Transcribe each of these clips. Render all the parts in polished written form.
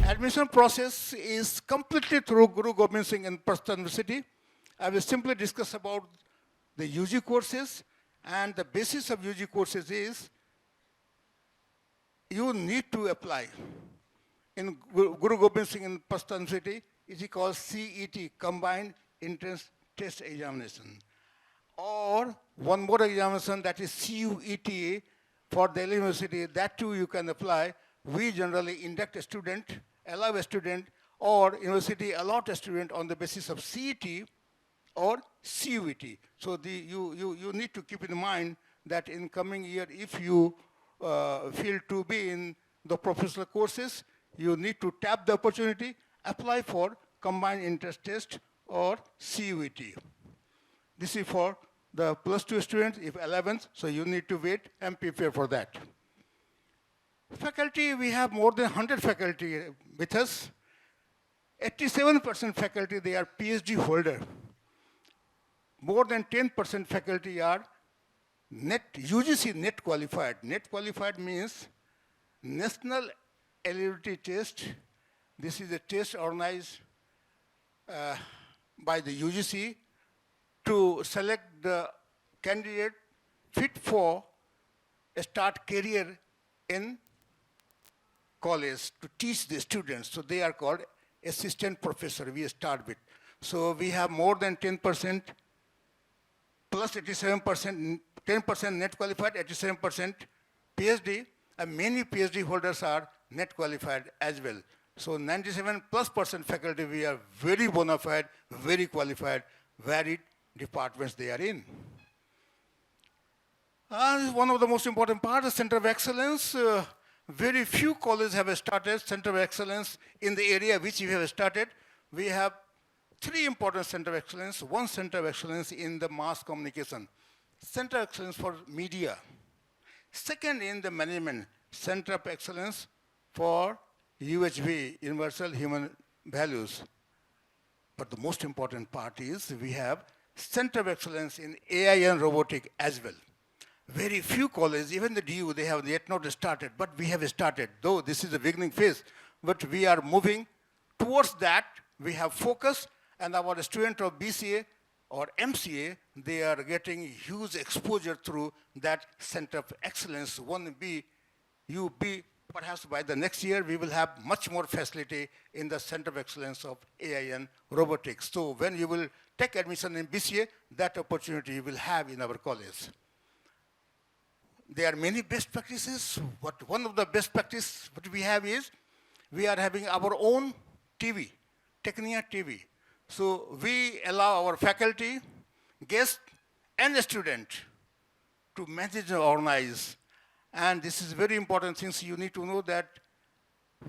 Admission process is completely through Guru Gobind Singh International University. I will simply discuss about the UG courses, and the basis of UG courses is you need to apply. In Guru Gobind Singh International University, it is called CET, Combined Entrance Test Examination. Or one more examination, that is CUET for Delhi University, that too you can apply. We generally induct a student, allow a student, or university allot a student on the basis of CET or CUET. So you need to keep in mind that in coming year, if you feel to be in the professional courses, you need to tap the opportunity, apply for combined interest test or CUET. This is for the +2 students, if 11th, so you need to wait and prepare for that. Faculty, we have more than 100 faculty with us. 87% faculty, they are PhD holder. More than 10% faculty are UGC net qualified. Net qualified means National Eligibility Test. This is a test organized by the UGC to select the candidate fit for a start career in college to teach the students. So they are called assistant professor, we start with. So we have more than 10% plus 87%, 10% net qualified, 87% PhD, and many PhD holders are net qualified as well. So 97+% faculty, we are very bona fide, very qualified, varied departments they are in. One of the most important parts is Center of Excellence. Very few colleges have started Center of Excellence in the area which we have started. We have 3 important Center of Excellence. One Center of Excellence in the mass communication, Center of Excellence for media. Second, in the management, Center of Excellence for UHV, Universal Human Values. But the most important part is we have Center of Excellence in AI and robotic as well. Very few colleges, even the DU, they have yet not started, but we have started, though this is the beginning phase, but we are moving towards that. We have focus, and our students of BCA or MCA, they are getting huge exposure through that Center of Excellence. Perhaps by the next year, we will have much more facility in the Center of Excellence of AI and robotics. So when you will take admission in BCA, that opportunity you will have in our college. There are many best practices. One of the best practices what we have is, we are having our own TV, Technia TV. So we allow our faculty, guests, and the student to manage and organize. And this is very important things you need to know, that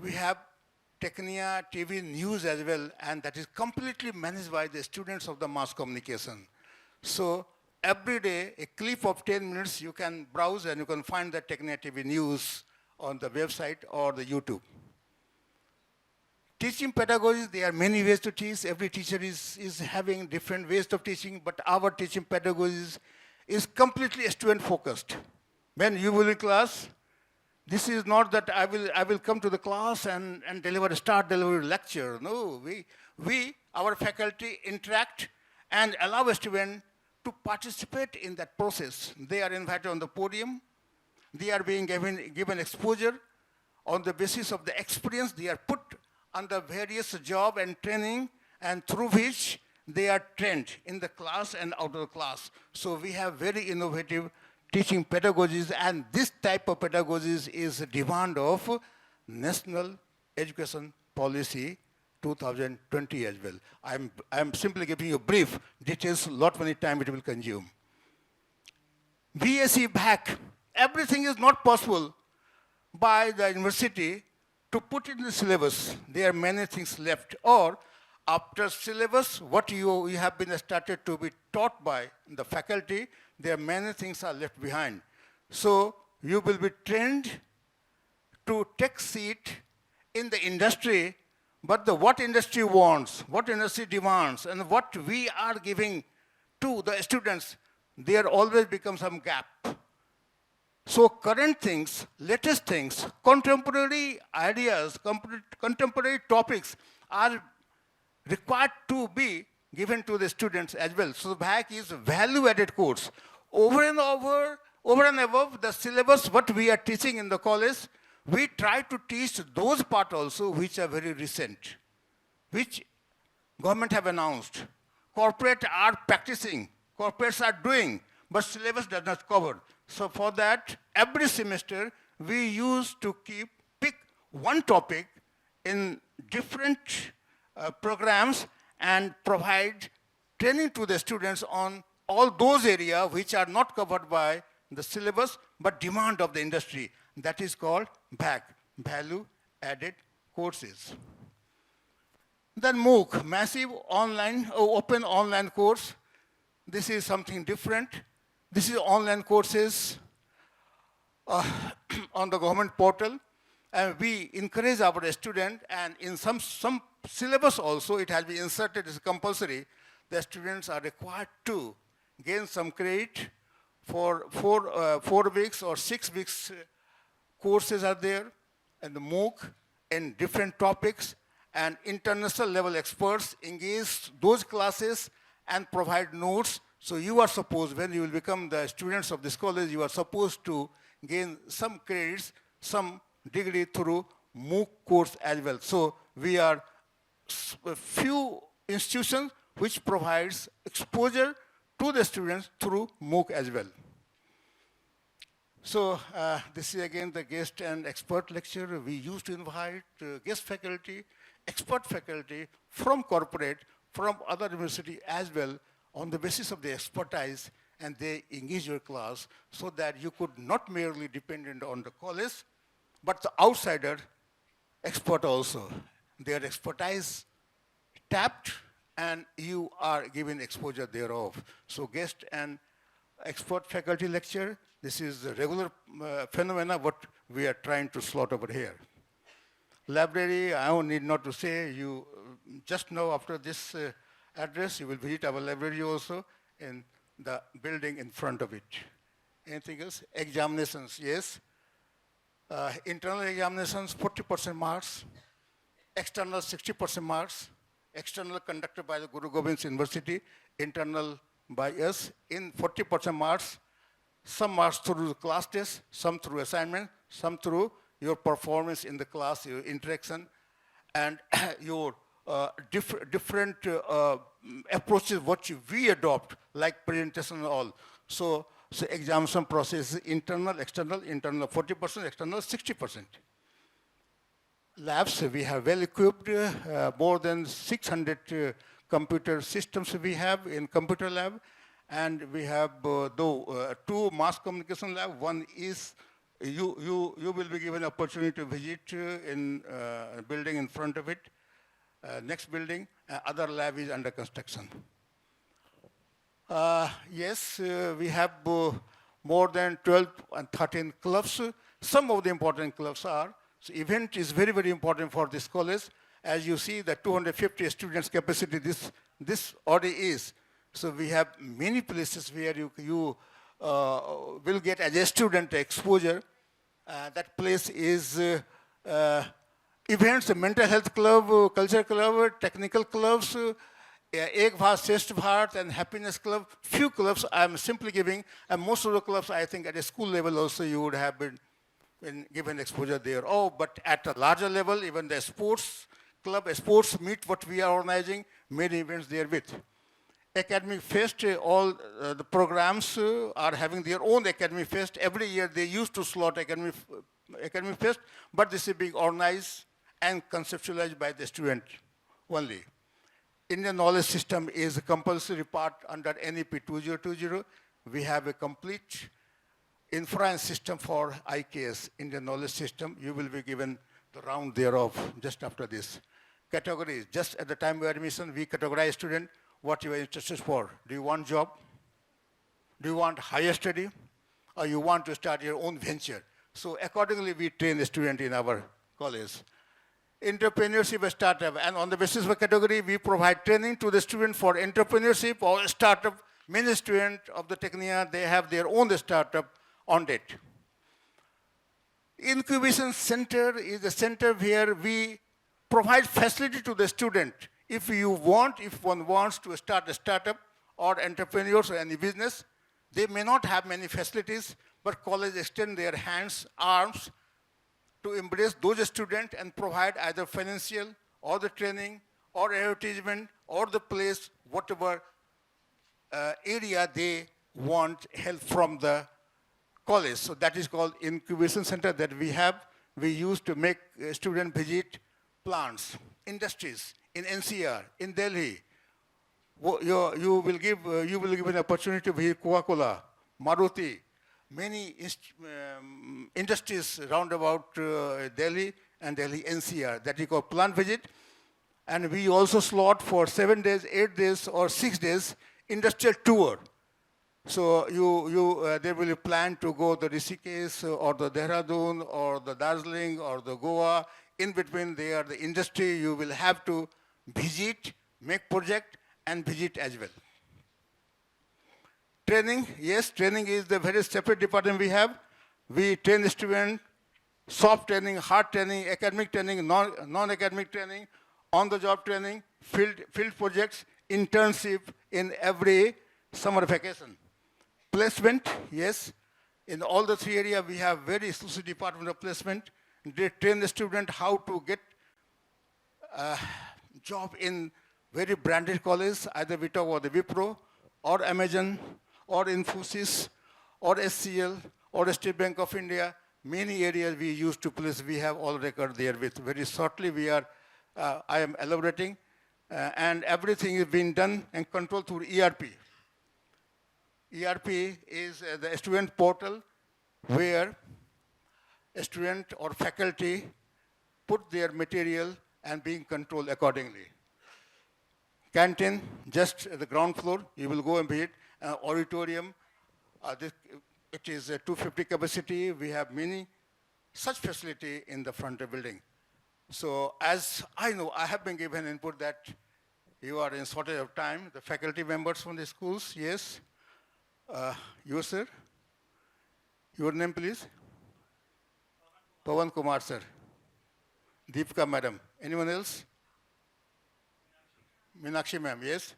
we have Technia TV News as well, and that is completely managed by the students of the mass communication. So every day, a clip of 10 minutes, you can browse and you can find the Technia TV News on the website or the YouTube. Teaching pedagogy, there are many ways to teach. Every teacher is having different ways of teaching, but our teaching pedagogy is completely student-focused. When you will in class, this is not that I will come to the class and start deliver lecture. No, our faculty interact and allow a student to participate in that process. They are invited on the podium. They are being given exposure on the basis of the experience. They are put under various job and training, and through which they are trained in the class and out of the class. So we have very innovative teaching pedagogies, and this type of pedagogies is a demand of National Education Policy 2020 as well. I'm simply giving you brief details, lot many time it will consume. VSE back, everything is not possible by the university to put in the syllabus. There are many things left, or after syllabus, what you have been started to be taught by the faculty, there are many things are left behind. So you will be trained to take seat in the industry, but what industry wants, what industry demands, and what we are giving to the students, there always becomes some gap. So current things, latest things, contemporary ideas, contemporary topics are required to be given to the students as well. So BHAC is a value-added course. Over and above the syllabus what we are teaching in the college, we try to teach those parts also which are very recent, which government have announced. Corporate are practicing, corporates are doing, but syllabus does not cover. So for that, every semester, we used to pick one topic in different programs and provide training to the students on all those areas which are not covered by the syllabus, but demand of the industry. That is called BHAC, Value Added Courses. Then MOOC, Massive Online, Open Online Course. This is something different. This is online courses on the government portal. And we encourage our student, and in some syllabus also, it has been inserted as compulsory. The students are required to gain some credit for 4 weeks or 6 weeks courses are there, and the MOOC in different topics, and international level experts engage those classes and provide notes. So you are supposed, when you will become the students of this college, you are supposed to gain some credits, some degree through MOOC course as well. So we are a few institutions which provides exposure to the students through MOOC as well. So this is again the guest and expert lecture. We used to invite guest faculty, expert faculty from corporate, from other university as well, on the basis of their expertise, and they engage your class so that you could not merely dependent on the college, but the outsider expert also. Their expertise tapped, and you are given exposure thereof. So guest and expert faculty lecture, this is the regular phenomena what we are trying to slot over here. Library, I don't need not to say, you just know after this address, you will visit our library also in the building in front of it. Anything else? Examinations, yes. Internal examinations, 40% marks. External, 60% marks. External conducted by the Guru Gobind University. Internal by us in 40% marks. Some marks through the class test, some through assignment, some through your performance in the class, your interaction, and your different approaches what we adopt, like presentation and all. So examination process is internal, external 40%, external 60%. Labs, we have well equipped, more than 600 computer systems we have in computer lab, and we have 2 mass communication lab. One is you will be given opportunity to visit in a building in front of it. Next building, other lab is under construction. Yes, we have more than 12 and 13 clubs. Some of the important clubs are, so event is very, very important for this college. As you see, the 250 students capacity this already is. So we have many places where you will get as a student exposure. That place is events, mental health club, culture club, technical clubs, Ek Bharat, Shresth Bharat, and happiness club. Few clubs I am simply giving, and most of the clubs I think at a school level also you would have been given exposure there. Oh, but at a larger level, even the sports club, sports meet what we are organizing, many events there with. Academic Fest, all the programs are having their own Academic Fest. Every year they used to slot Academic Fest, but this is being organized and conceptualized by the student only. Indian knowledge system is a compulsory part under NEP 2020. We have a complete inference system for IKS, Indian knowledge system. You will be given the round thereof just after this. Categories, just at the time of admission, we categorize student what you are interested for. Do you want job? Do you want higher study? Or you want to start your own venture? So accordingly, we train the student in our college. Entrepreneurship startup, and on the basis of a category, we provide training to the student for entrepreneurship or startup. Many students of the Technia, they have their own startup on it. Incubation center is a center where we provide facility to the student. If one wants to start a startup or entrepreneurs or any business, they may not have many facilities, but college extend their hands, arms to embrace those students and provide either financial or the training or advertisement or the place, whatever area they want help from the college. So that is called incubation center that we have. We use to make student visit plants, industries in NCR, in Delhi. You will give an opportunity to visit Coca-Cola, Maruti, many industries round about Delhi and Delhi NCR that we call plant visit. And we also slot for 7 days, 8 days, or 6 days industrial tour. So they will plan to go to Rishikesh or the Dehradun or the Darjeeling or the Goa. In between there, the industry you will have to visit, make project, and visit as well. Training, yes, training is the very separate department we have. We train students, soft training, hard training, academic training, non-academic training, on-the-job training, field projects, internship in every summer vacation. Placement, yes. In all the 3 areas, we have very exclusive department of placement. They train the student how to get a job in very branded college. Either we talk about the Wipro, or Amazon, or Infosys, or SCL, or State Bank of India. Many areas we used to place. We have all record there with. Very shortly, I am elaborating, and everything is being done and controlled through ERP. ERP is the student portal where a student or faculty put their material and being controlled accordingly. Canteen, just at the ground floor, you will go and visit. Auditorium, it is a 250 capacity. We have many such facility in the front of the building. So as I know, I have been given input that you are in shortage of time. The faculty members from the schools, yes. You, sir? Your name, please? Pawan Kumar, sir. Deepika, madam. Anyone else? Meenakshi, ma'am, yes?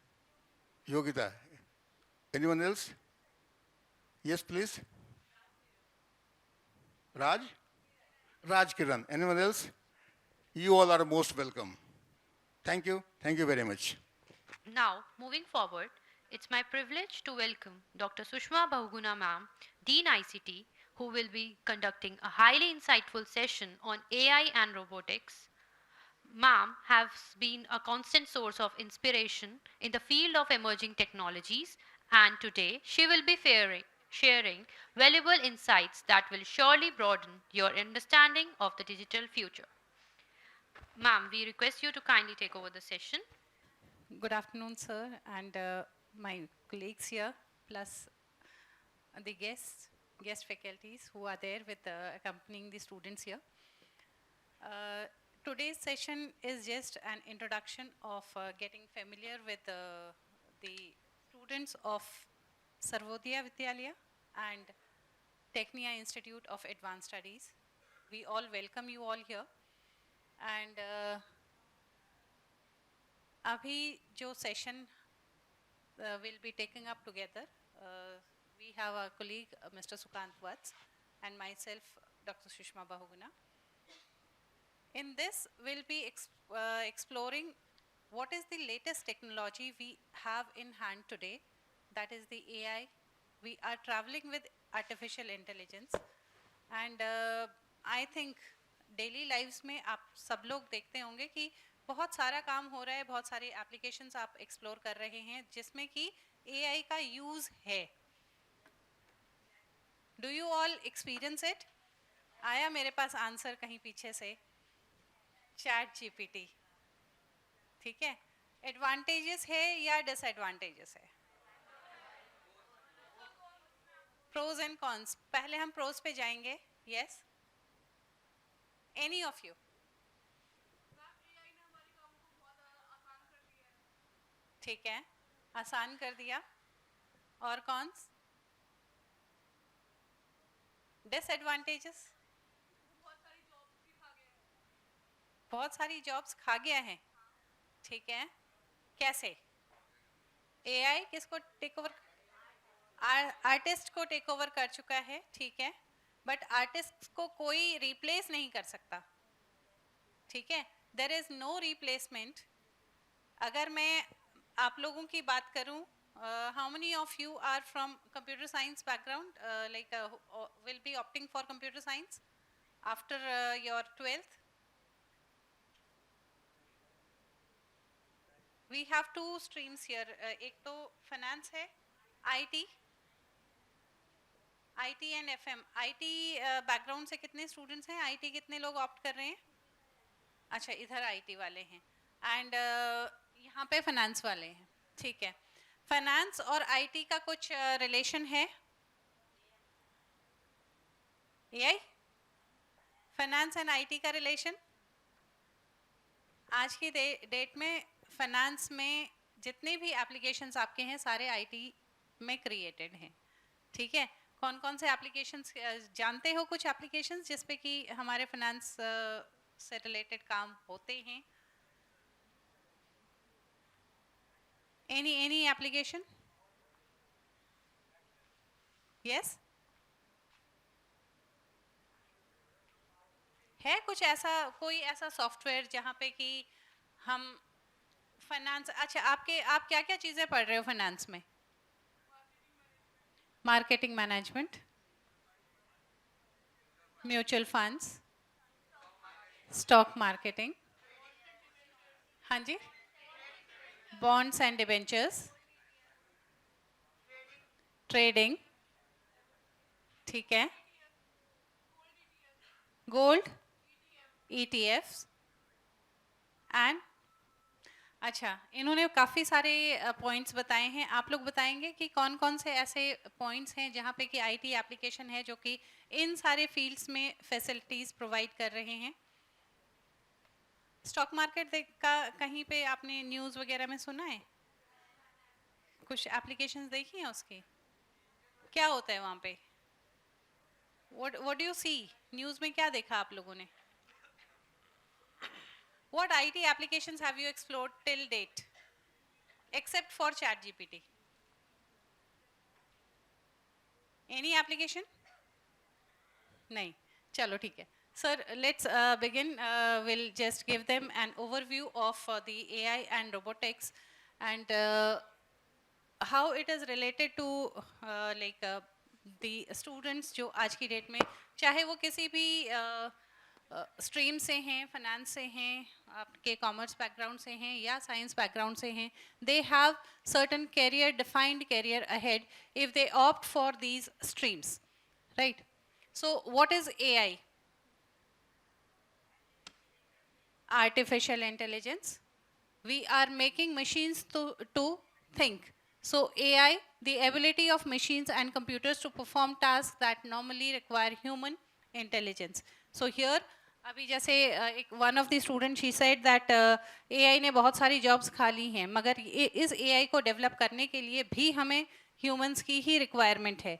Yogita. Anyone else? Yes, please? Raj? Raj Kiran. Anyone else? You all are most welcome. Thank you. Thank you very much. Now, moving forward, it's my privilege to welcome Dr. Sushma Bahuguna ma'am, Dean ICT, who will be conducting a highly insightful session on AI and robotics. Ma'am has been a constant source of inspiration in the field of emerging technologies, and today she will be sharing valuable insights that will surely broaden your understanding of the digital future. Ma'am, we request you to kindly take over the session. Good afternoon, sir, and my colleagues here, plus the guest faculties who are there with accompanying the students here. Today's session is just an introduction of getting familiar with the students of Sarvodaya Vidyalaya and Technia Institute of Advanced Studies. We all welcome you all here. And abhi jo session will be taking up together. We have our colleague Mr. Sukant Vats and myself, Dr. Sushma Bahuguna. In this, we'll be exploring what is the latest technology we have in hand today, that is the AI. We are traveling with artificial intelligence, and I think daily lives में आप सब लोग देखते होंगे कि बहुत सारा काम हो रहा है, बहुत सारे एप्लीकेशंस आप एक्सप्लोर कर रहे हैं जिसमें कि एआई का यूज है. Do you all experience it? आया मेरे पास आंसर कहीं पीछे से, चैट जीपीटी. ठीक है, एडवांटेजेस है या डिसएडवांटेजेस है? Pros and cons. पहले हम प्रोज पे जाएंगे. Yes, Any of you? ठीक है, आसान कर दिया. और कौन? Disadvantages? बहुत सारी जॉब्स खा गया है, ठीक है। कैसे? एआई किसको टेक ओवर? आर्टिस्ट को टेक ओवर कर चुका है, ठीक है, बट आर्टिस्ट को कोई रिप्लेस नहीं कर सकता, ठीक है। There is no replacement. अगर मैं आप लोगों की बात करूं, how many of you are from computer science background, like will be opting for computer science after your 12th? We have two streams here, एक तो फाइनेंस है, IT and FM. IT background से कितने स्टूडेंट्स हैं? IT कितने लोग opt कर रहे हैं? अच्छा, इधर आईटी वाले हैं, एंड यहाँ पे फाइनेंस वाले हैं, ठीक है। फाइनेंस और आईटी का कुछ रिलेशन है? एआई, फाइनेंस एंड आईटी का रिलेशन? आज की डेट में फाइनेंस में जितने भी एप्लीकेशंस आपके हैं सारे आईटी में क्रिएटेड हैं, ठीक है। कौन कौन से एप्लीकेशंस जानते हो? कुछ एप्लीकेशंस जिस पे कि हमारे फाइनेंस से रिलेटेड काम होते हैं? Any application? यस, है कुछ ऐसा, कोई ऐसा सॉफ्टवेयर जहाँ पे कि हम फाइनेंस, अच्छा आप क्या क्या चीज़ें पढ़ रहे हो फाइनेंस में? Marketing management, mutual funds, stock marketing, हाँ जी, बॉन्ड्स एंड डिबेंचर्स, ट्रेडिंग, ठीक है, गोल्ड, ETFs एंड, अच्छा इन्होंने काफ़ी सारे पॉइंट्स बताए हैं। आप लोग बताएंगे कि कौन कौन से ऐसे पॉइंट्स हैं जहाँ पे कि आईटी एप्लीकेशन है जो कि इन सारे फील्ड्स में फैसिलिटीज़ प्रोवाइड कर रहे हैं। स्टॉक मार्केट का कहीं पे आपने न्यूज़ वगैरह में सुना है? कुछ एप्लीकेशंस देखी हैं उसकी? क्या होता है वहाँ पे? What do you see? News में क्या देखा आप लोगों ने? What IT applications have you explored till date, except for ChatGPT? Any application? नहीं, चलो ठीक है. Sir, let's begin. We'll just give them an overview of the AI and robotics and how it is related to the students जो आज की date में चाहे वो किसी भी स्ट्रीम से हैं, फाइनेंस से हैं, आपके कॉमर्स बैकग्राउंड से हैं या साइंस बैकग्राउंड से हैं, they have certain career, defined career ahead if they opt for these streams, right? So what is AI? Artificial intelligence. We are making machines to think. So AI, the ability of machines and computers to perform tasks that normally require human intelligence. So here अभी जैसे एक one of the student she said that AI ने बहुत सारी jobs खा ली हैं, मगर इस AI को डेवलप करने के लिए भी हमें ह्यूमंस की ही रिक्वायरमेंट है,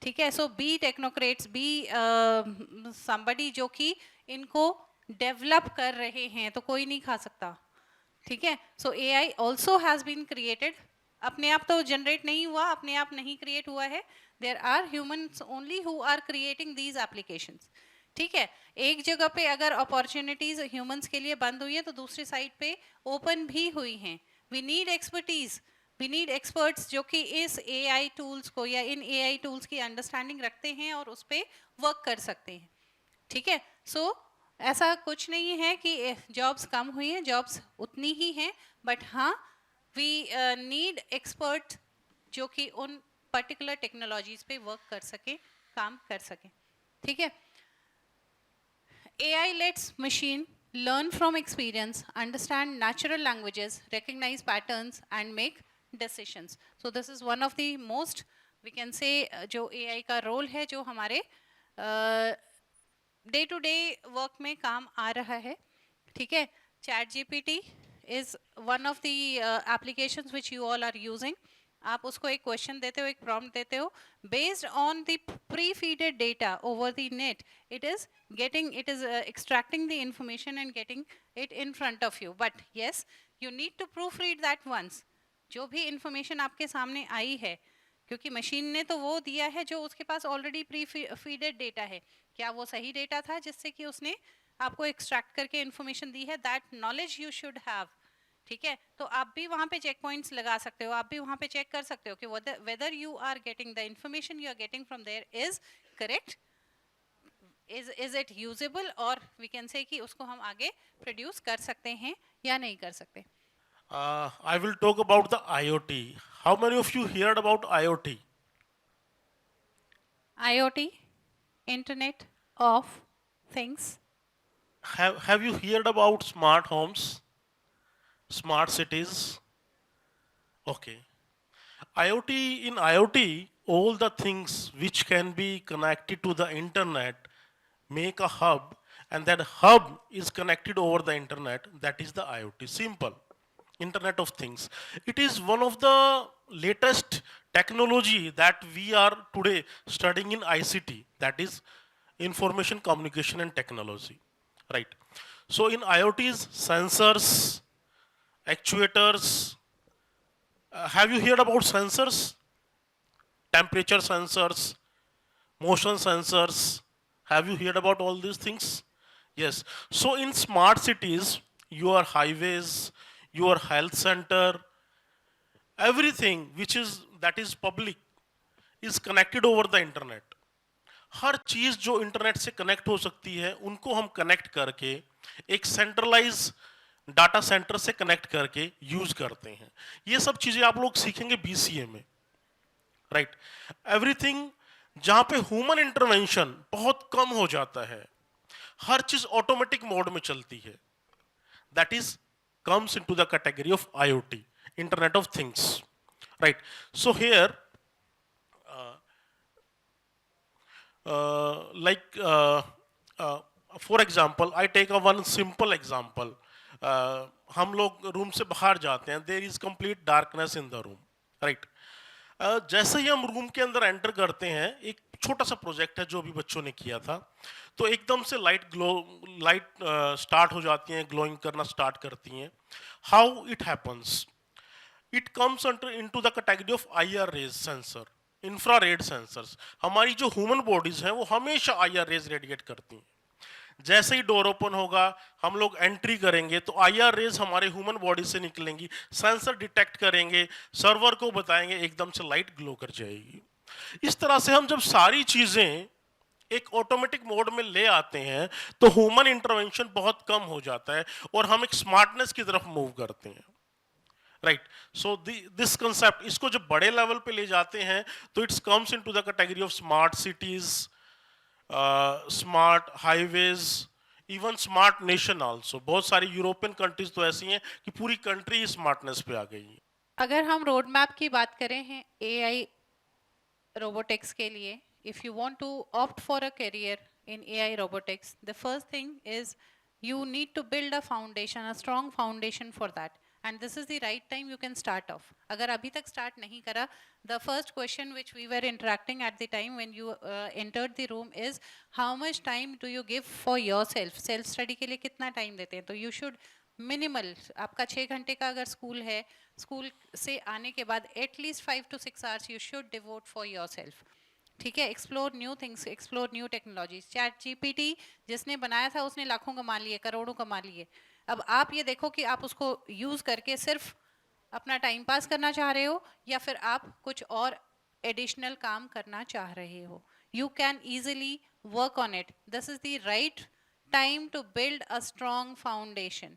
ठीक है। सो बी टेक्नोक्रेट्स, बी समबडी जो कि इनको डेवलप कर रहे हैं, तो कोई नहीं खा सकता, ठीक है। So AI also has been created, अपने आप तो जनरेट नहीं हुआ, अपने आप नहीं क्रिएट हुआ है, there are humans only who are creating these applications, ठीक है। एक जगह पे अगर अपॉर्चुनिटीज ह्यूमंस के लिए बंद हुई है तो दूसरी साइड पे ओपन भी हुई हैं। We need expertise, we need experts जो कि इस AI टूल्स को या इन AI टूल्स की अंडरस्टैंडिंग रखते हैं और उस पर वर्क कर सकते हैं, ठीक है। सो ऐसा कुछ नहीं है कि जॉब्स कम हुई हैं, जॉब्स उतनी ही हैं, बट हाँ वी नीड एक्सपर्ट जो कि उन पर्टिकुलर टेक्नोलॉजीज पे वर्क कर सके, काम कर सके, ठीक है। AI lets machine learn from experience, understand natural languages, recognize patterns and make decisions. So this is one of the most, we can say, जो AI का role है जो हमारे day to day work में काम आ रहा है, ठीक है। ChatGPT is one of the applications which you all are using. आप उसको एक क्वेश्चन देते हो, एक प्रॉम्प्ट देते हो, based on the pre feeded data over the net, it is extracting the information and getting it in front of you. But yes, you need to proof read that once. जो भी information आपके सामने आई है, क्योंकि machine ने तो वो दिया है जो उसके पास ऑलरेडी प्री फीडेड डेटा है. क्या वो सही डेटा था जिससे कि उसने आपको एक्सट्रैक्ट करके इंफॉर्मेशन दी है? That knowledge you should have. ठीक है, तो आप भी वहां पे चेक पॉइंट्स लगा सकते हो, आप भी वहां पे चेक कर सकते हो कि whether you are getting the information you are getting from there is correct, is it usable, और वी कैन से कि उसको हम आगे प्रोड्यूस कर सकते हैं या नहीं कर सकते. I will talk about the IoT. How many of you heard about IoT? IoT, Internet of Things. Have you heard about smart homes, smart cities? Okay. In IoT, all the things which can be connected to the internet make a hub, and that hub is connected over the internet. That is the IoT. Simple. Internet of Things. It is one of the latest technology that we are today studying in ICT, that is Information Communication and Technology, right? So in IoT's sensors, actuators, have you heard about sensors? Temperature sensors, motion sensors. Have you heard about all these things? Yes. So in smart cities, your highways, your health center, everything which is that is public is connected over the internet. हर चीज जो internet से connect हो सकती है उनको हम connect करके एक सेंट्रलाइज डाटा सेंटर से कनेक्ट करके यूज करते हैं. ये सब चीजें आप लोग सीखेंगे BCA में, राइट? एवरीथिंग जहां पे ह्यूमन इंटरवेंशन बहुत कम हो जाता है, हर चीज ऑटोमेटिक मोड में चलती है, that is comes into the category of IoT, Internet of Things, right? So here, for example, I take a one simple example. हम लोग रूम से बाहर जाते हैं, there is complete darkness in the room, right? जैसे ही हम room के अंदर एंटर करते हैं, एक छोटा सा प्रोजेक्ट है जो भी बच्चों ने किया था, तो एकदम से लाइट स्टार्ट हो जाती हैं, ग्लोइंग करना स्टार्ट करती हैं. How it happens? It comes into the category of IR rays sensor, infrared sensors. हमारी जो ह्यूमन बॉडीज हैं वो हमेशा IR रेज रेडिएट करती हैं. जैसे ही डोर ओपन होगा, हम लोग एंट्री करेंगे तो IR रेज हमारे ह्यूमन बॉडी से निकलेंगी, सेंसर डिटेक्ट करेंगे, सर्वर को बताएंगे, एकदम से लाइट ग्लो कर जाएगी. इस तरह से हम जब सारी चीजें एक ऑटोमेटिक मोड में ले आते हैं तो ह्यूमन इंटरवेंशन बहुत कम हो जाता है और हम एक स्मार्टनेस की तरफ मूव करते हैं, राइट? सो दिस कंसेप्ट, इसको जब बड़े लेवल पे ले जाते हैं तो it's comes into the category of smart cities, smart highways, even smart nation also. बहुत सारी यूरोपियन कंट्रीज तो ऐसी हैं कि पूरी कंट्री स्मार्टनेस पे आ गई है. अगर हम रोड मैप की बात करें हैं AI robotics के लिए, if you want to opt for a career in AI robotics, the first thing is you need to build a foundation, a strong foundation for that, and this is the right time you can start off. अगर अभी तक start नहीं करा, the first question which we were interacting at the time when you entered the room is how much time do you give for yourself? self study के लिए कितना time देते हैं? तो you should मिनिमल, आपका 6 घंटे का अगर स्कूल है, स्कूल से आने के बाद at least 5 to 6 hours you should devote for yourself. ठीक है, explore new things, explore new technologies. ChatGPT जिसने बनाया था उसने लाखों कमा लिए, करोड़ों कमा लिए. अब आप ये देखो कि आप उसको यूज करके सिर्फ अपना टाइम पास करना चाह रहे हो या फिर आप कुछ और एडिशनल काम करना चाह रहे हो. You can easily work on it. This is the right time to build a strong foundation.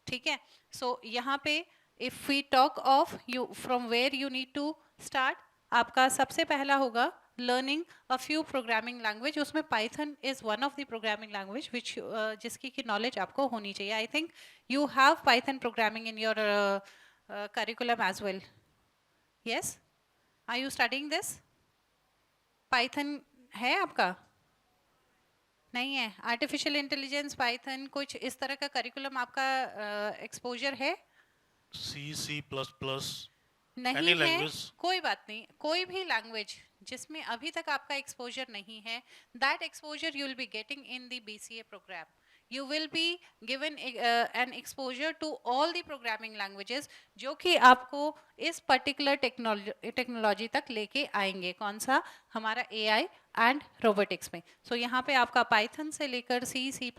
ठीक है, सो यहाँ पे if we talk of you from where you need to start, आपका सबसे पहला होगा learning a few programming language. उसमें Python is one of the programming language which जिसकी की नॉलेज आपको होनी चाहिए. I think you have Python programming in your curriculum as well. Yes, are you studying this? Python है आपका? नहीं है. आर्टिफिशियल इंटेलिजेंस, पाइथन, कुछ इस तरह का करिकुलम आपका एक्सपोजर है? C++. नहीं Any है, language? कोई बात नहीं, कोई भी लैंग्वेज जिसमें अभी तक आपका एक्सपोजर नहीं है, that exposure you will be getting in the BCA program. You will be given an exposure to all the programming languages जो कि आपको इस particular टेक्नोलॉजी तक लेके आएंगे. कौन सा? हमारा AI and robotics में. So यहाँ पे आपका Python से लेकर C, C++,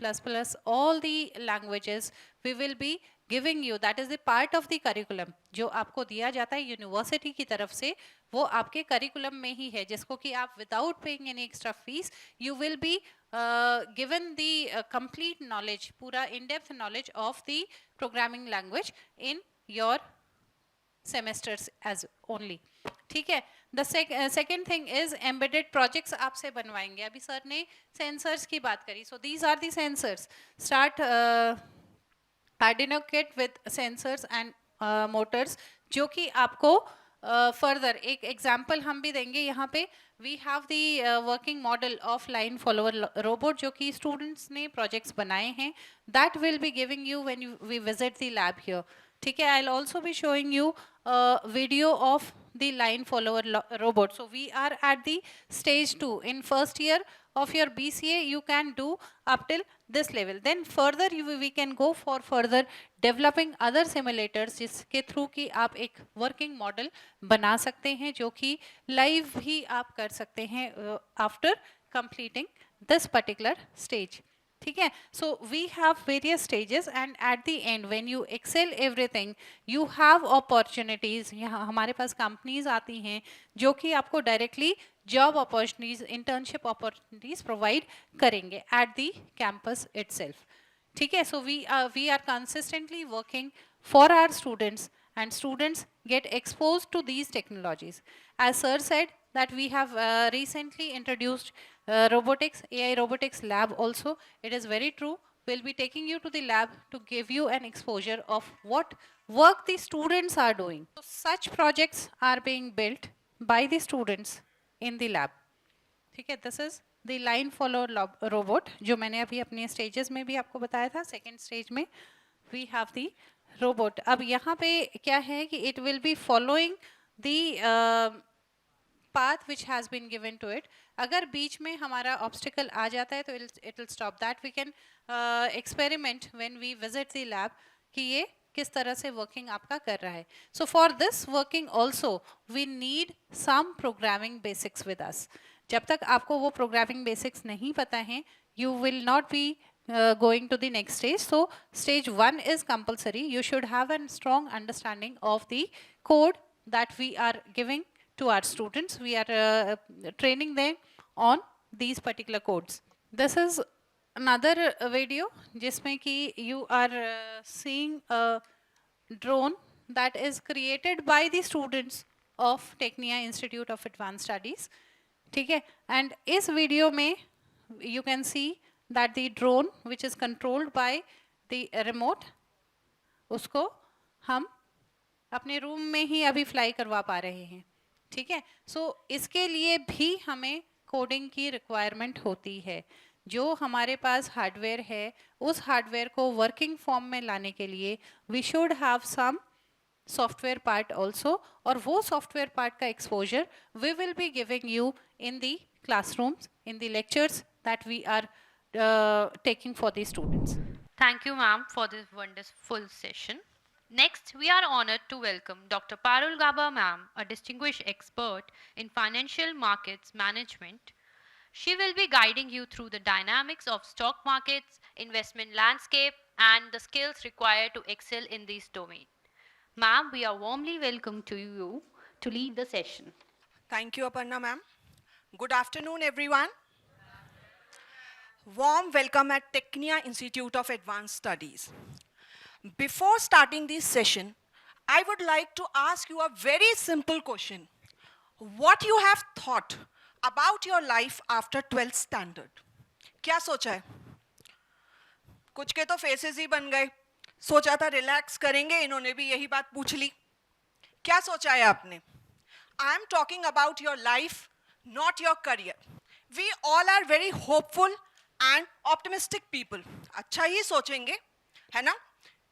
all the languages we will be giving you. That is the part of the curriculum जो आपको दिया जाता है यूनिवर्सिटी की तरफ से, वो आपके करिकुलम में ही है, जिसको कि आप without paying any extra fees you will B given the complete knowledge, पूरा in-depth knowledge of the programming language in your semesters as only. ठीक है. The second thing is embedded projects आपसे बनवाएंगे. अभी सर ने sensors की बात करी. So these are the sensors. Start Arduino kit with sensors and motors जो कि आपको फर्दर एक एग्जाम्पल हम भी देंगे. यहाँ पे we have the working model of line follower robot जो कि स्टूडेंट्स ने प्रोजेक्ट्स बनाए हैं. That will be giving you when we visit the lab here. ठीक है. I will also be showing you video of the line follower robot. So we are at the stage 2. In first year of your BCA you can do up till this level. Then further we can go for further developing other simulators जिसके through कि आप एक working model बना सकते हैं जो कि live भी आप कर सकते हैं after completing this particular stage. ठीक है. So we have various stages and at the end when you excel everything you have opportunities. यहाँ हमारे पास companies आती हैं जो कि आपको directly job opportunities, internship opportunities provide करेंगे at the campus itself. ठीक है. So we are consistently working for our students and students get exposed to these technologies. As sir said that we have recently introduced robotics, AI robotics lab also. It is very true. We'll be taking you to the lab to give you an exposure of what work the students are doing. So such projects are being built by the students in the lab. ठीक है. This is the line follow robot जो मैंने अभी अपने stages में भी आपको बताया था. Second stage में we have the robot. अब यहाँ पे क्या है कि it will be following the path which has been given to it. अगर बीच में हमारा obstacle आ जाता है तो it will stop. That we can experiment when we visit the lab कि ये किस तरह से working आपका कर रहा है. So for this working also we need some programming basics with us. जब तक आपको वो programming basics नहीं पता है you will not be going to the next stage. So stage 1 is compulsory. You should have a strong understanding of the code that we are giving to our students. We are training them on these particular codes. This is another video जिसमें कि you are seeing a drone that is created by the students of Technia Institute of Advanced Studies. ठीक है. And इस video में you can see that the drone which is controlled by the remote उसको हम अपने room में ही अभी fly करवा पा रहे हैं. ठीक है. सो इसके लिए भी हमें कोडिंग की रिक्वायरमेंट होती है. जो हमारे पास हार्डवेयर है उस हार्डवेयर को वर्किंग फॉर्म में लाने के लिए we should have some software part also. और वो सॉफ्टवेयर पार्ट का exposure we will be giving you in the classrooms in the lectures that we are taking for the students. Thank you, ma'am, for this wonderful session. Next, we are honored to welcome Dr. Parul Gaba, ma'am, a distinguished expert in financial markets management. She will be guiding you through the dynamics of stock markets, investment landscape, and the skills required to excel in this domain. Ma'am, we are warmly welcome to you to lead the session. Thank you, Aparna ma'am. Good afternoon, everyone. Warm welcome at Technia Institute of Advanced Studies. Before starting this session, I would like to ask you a very simple question. What you have thought about your life after 12th standard? क्या सोचा है? कुछ के तो faces ही बन गए. सोचा था रिलैक्स करेंगे, इन्होंने भी यही बात पूछ ली. क्या सोचा है आपने? I am talking about your life, not your career. We all are very hopeful and optimistic people. अच्छा ही सोचेंगे, है ना?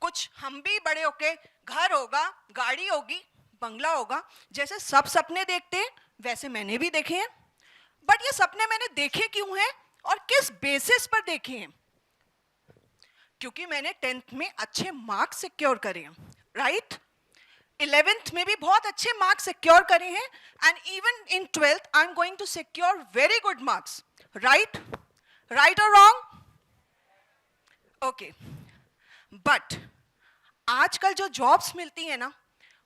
कुछ हम भी बड़े होके घर होगा, गाड़ी होगी, बंगला होगा, जैसे सब सपने देखते हैं वैसे मैंने भी देखे हैं, बट ये सपने मैंने देखे क्यों हैं और किस बेसिस पर देखे हैं? क्योंकि मैंने 10th में अच्छे मार्क्स सिक्योर करे हैं, राइट? 11th में भी बहुत अच्छे मार्क्स सिक्योर करे हैं, and even in 12th I am going to secure very good marks, right? Right और रॉन्ग? ओके, बट आजकल जो जॉब्स मिलती है ना,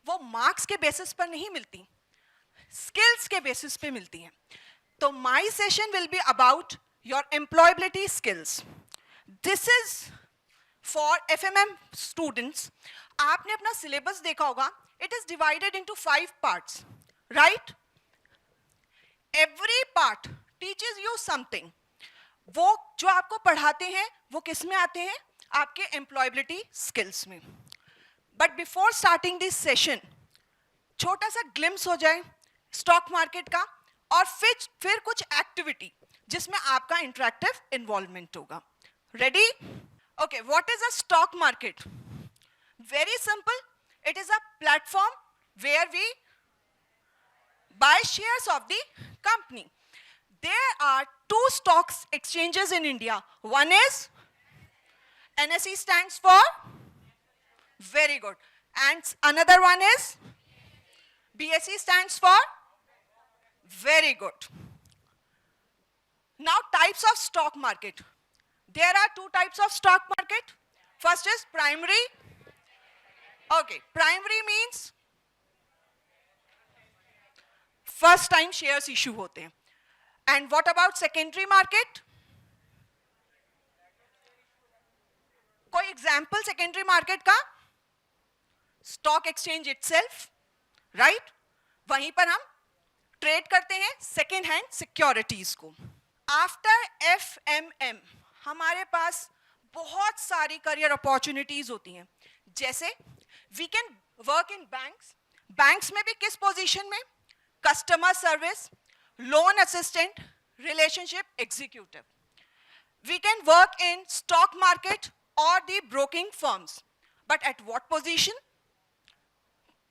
वो मार्क्स के बेसिस पर नहीं मिलती, स्किल्स के बेसिस पे मिलती हैं. तो my session will be about your employability skills. This is for FMM students. आपने अपना सिलेबस देखा होगा, it is divided into 5 parts, right? Every part teaches you something. वो जो आपको पढ़ाते हैं वो किस में आते हैं? आपके एम्प्लॉयबिलिटी स्किल्स में. But before starting this session, छोटा सा ग्लिम्स हो जाए स्टॉक मार्केट का, और फिर कुछ एक्टिविटी जिसमें आपका इंटरेक्टिव इन्वॉल्वमेंट होगा. Ready? Okay, what is a stock market? Very simple. It is a platform where we buy shares of the company. There are 2 stocks exchanges in India. One is NSE stands for, very good, and another one is BSE stands for, very good. Now types of stock market. There are 2 types of stock market. First is primary. Okay, primary means first time shares issue होते हैं. And what about secondary market? कोई example secondary market का? Stock exchange itself, right? वहीं पर हम trade करते हैं second hand securities को. आफ्टर FMM हमारे पास बहुत सारी करियर अपॉर्चुनिटीज होती हैं. जैसे we can work in banks. Banks में भी किस पोजीशन में? Customer service, loan assistant, relationship executive. We can work in stock market or the broking firms. But at what position?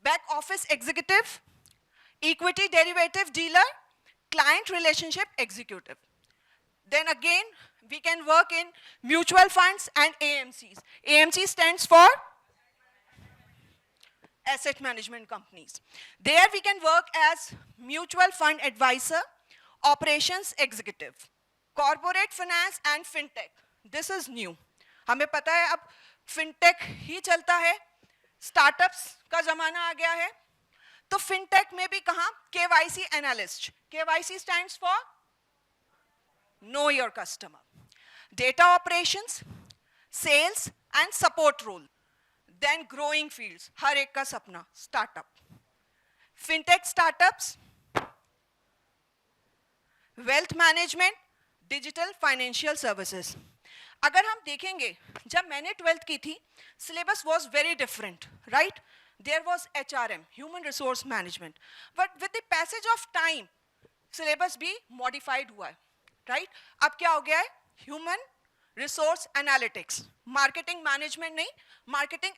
Back office executive, equity derivative dealer, client relationship executive. Then again, we can work in mutual funds and AMCs. AMC stands for asset management companies. There we can work as mutual fund advisor, operations executive, corporate finance and fintech. This is new. हमें पता है अब fintech ही चलता है, startups का जमाना आ गया है. तो fintech में भी कहाँ? KYC analyst. KYC stands for know your customer. Data operations, sales and support role. Then growing fields, हर एक का सपना, startup. Fintech startups, wealth management, digital financial services. अगर हम देखेंगे, जब मैंने 12th की थी, syllabus was very different, right? There was HRM, human resource management. But with the passage of time, syllabus भी modified हुआ है, right? अब क्या हो गया है? Human resource analytics, marketing management नहीं, marketing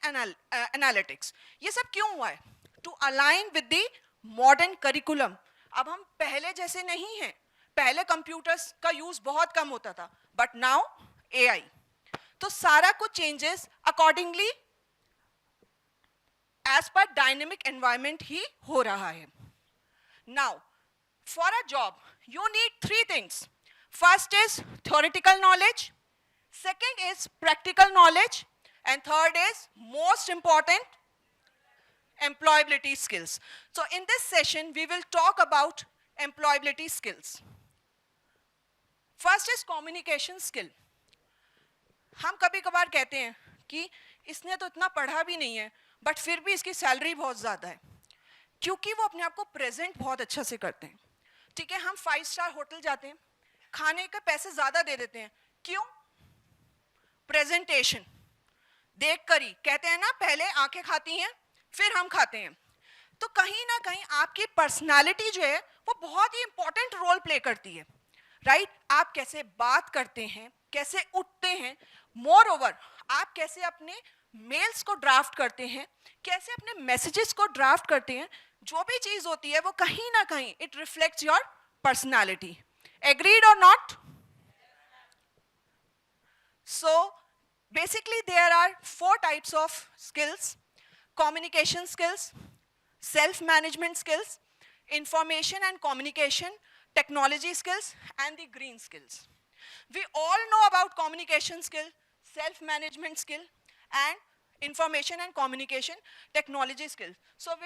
analytics. ये सब क्यों हुआ है? To align with the modern curriculum. अब हम पहले जैसे नहीं हैं. पहले कंप्यूटर्स का यूज बहुत कम होता था, बट नाउ AI. तो सारा कुछ changes accordingly as per dynamic environment ही हो रहा है. Now for a job you need 3 things. First is theoretical knowledge, second is practical knowledge, and third is most important, employability skills. So in this session we will talk about employability skills. First is communication skill. हम कभी कभार कहते हैं कि इसने तो इतना पढ़ा भी नहीं है बट फिर भी इसकी सैलरी बहुत ज़्यादा है, क्योंकि वो अपने आप को प्रेजेंट बहुत अच्छा से करते हैं. ठीक है, हम 5 स्टार होटल जाते हैं, खाने के पैसे ज़्यादा दे देते हैं. क्यों? प्रेजेंटेशन देख कर ही कहते हैं ना, पहले आंखें खाती हैं फिर हम खाते हैं. तो कहीं ना कहीं आपकी पर्सनालिटी जो है वो बहुत ही इंपॉर्टेंट रोल प्ले करती है, राइट? आप कैसे बात करते हैं, कैसे उठते हैं, मोर ओवर आप कैसे अपने मेल्स को ड्राफ्ट करते हैं, कैसे अपने मैसेजेस को ड्राफ्ट करते हैं, जो भी चीज होती है वो कहीं ना कहीं it reflects your personality. Agreed और not? So basically there are 4 types of skills: communication skills, self-management skills, information and communication technology skills, and the green skills. We all know about communication skill, self-management skill, and information and communication technology skill. So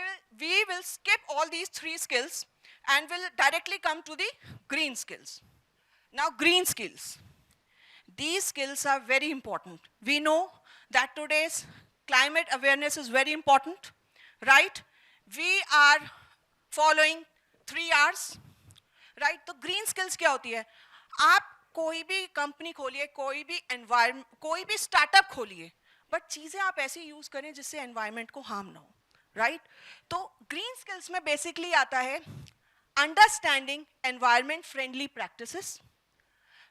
we will skip all these 3 skills and will directly come to the green skills. Now green skills. These skills are very important. We know that today's climate awareness is very important, right? We are following 3 R's, right? तो green skills क्या होती है? आप कोई भी company खोलिए, कोई भी एनवायरमेंट, कोई भी स्टार्टअप खोलिए, बट चीज़ें आप ऐसी यूज करें जिससे एनवायरमेंट को हार्म ना हो, राइट? तो ग्रीन स्किल्स में बेसिकली आता है understanding environment friendly practices,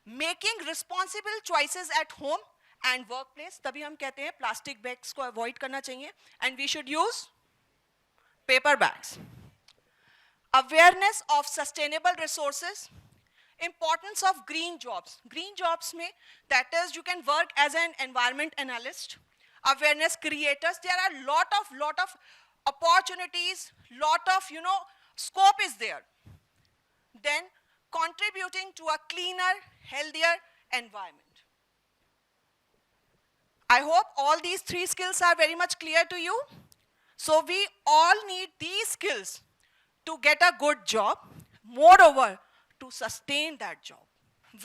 making responsible choices at home and work place. तभी हम कहते हैं प्लास्टिक बैग्स को अवॉइड करना चाहिए and we should use paper bags. Awareness of sustainable resources, importance of green jobs. Green jobs mein, that is you can work as an environment analyst, awareness creators. There are lot of opportunities, lot of scope is there. Then contributing to a cleaner, healthier environment. I hope all these 3 skills are very much clear to you. So we all need these skills to get a good job. Moreover, to sustain that job.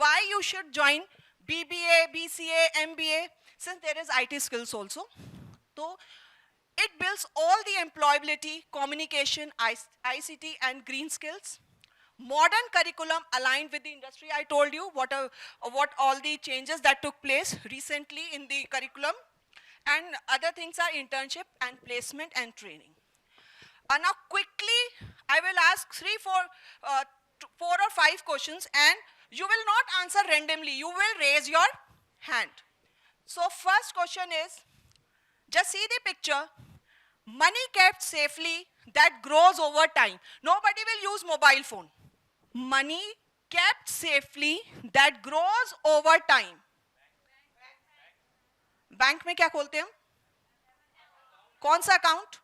Why you should join BBA, BCA, MBA, since there is IT skills also. So it builds all the employability, communication, ICT and green skills. Modern curriculum aligned with the industry. I told you what all the changes that took place recently in the curriculum. And other things are internship and placement and training. Now quickly, I will ask 4 or 5 questions and you will not answer randomly. You will raise your hand. So first question is, just see the picture. Money kept safely that grows over time. Nobody will use mobile phone. Money kept safely that grows over time. Bank में क्या खोलते हैं हम? कौन सा account?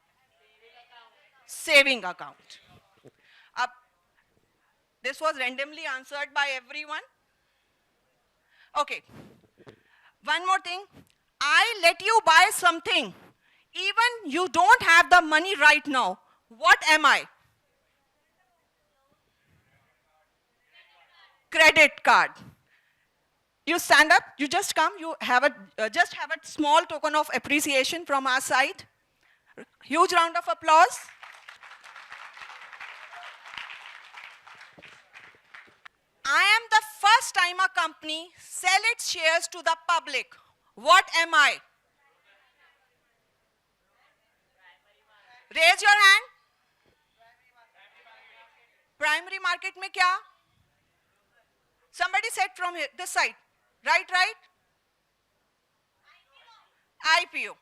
Saving account. अब this was randomly answered by everyone. Okay. One more thing. I let you buy something. Even you don't have the money right now. What am I? Credit card. You stand up, you just come, you have just have a small token of appreciation from our side. Huge round of applause. I am the first time a company sell its shares to the public. What am I? Raise your hand. Primary market में क्या? Somebody said from here, this side. Right? IPO.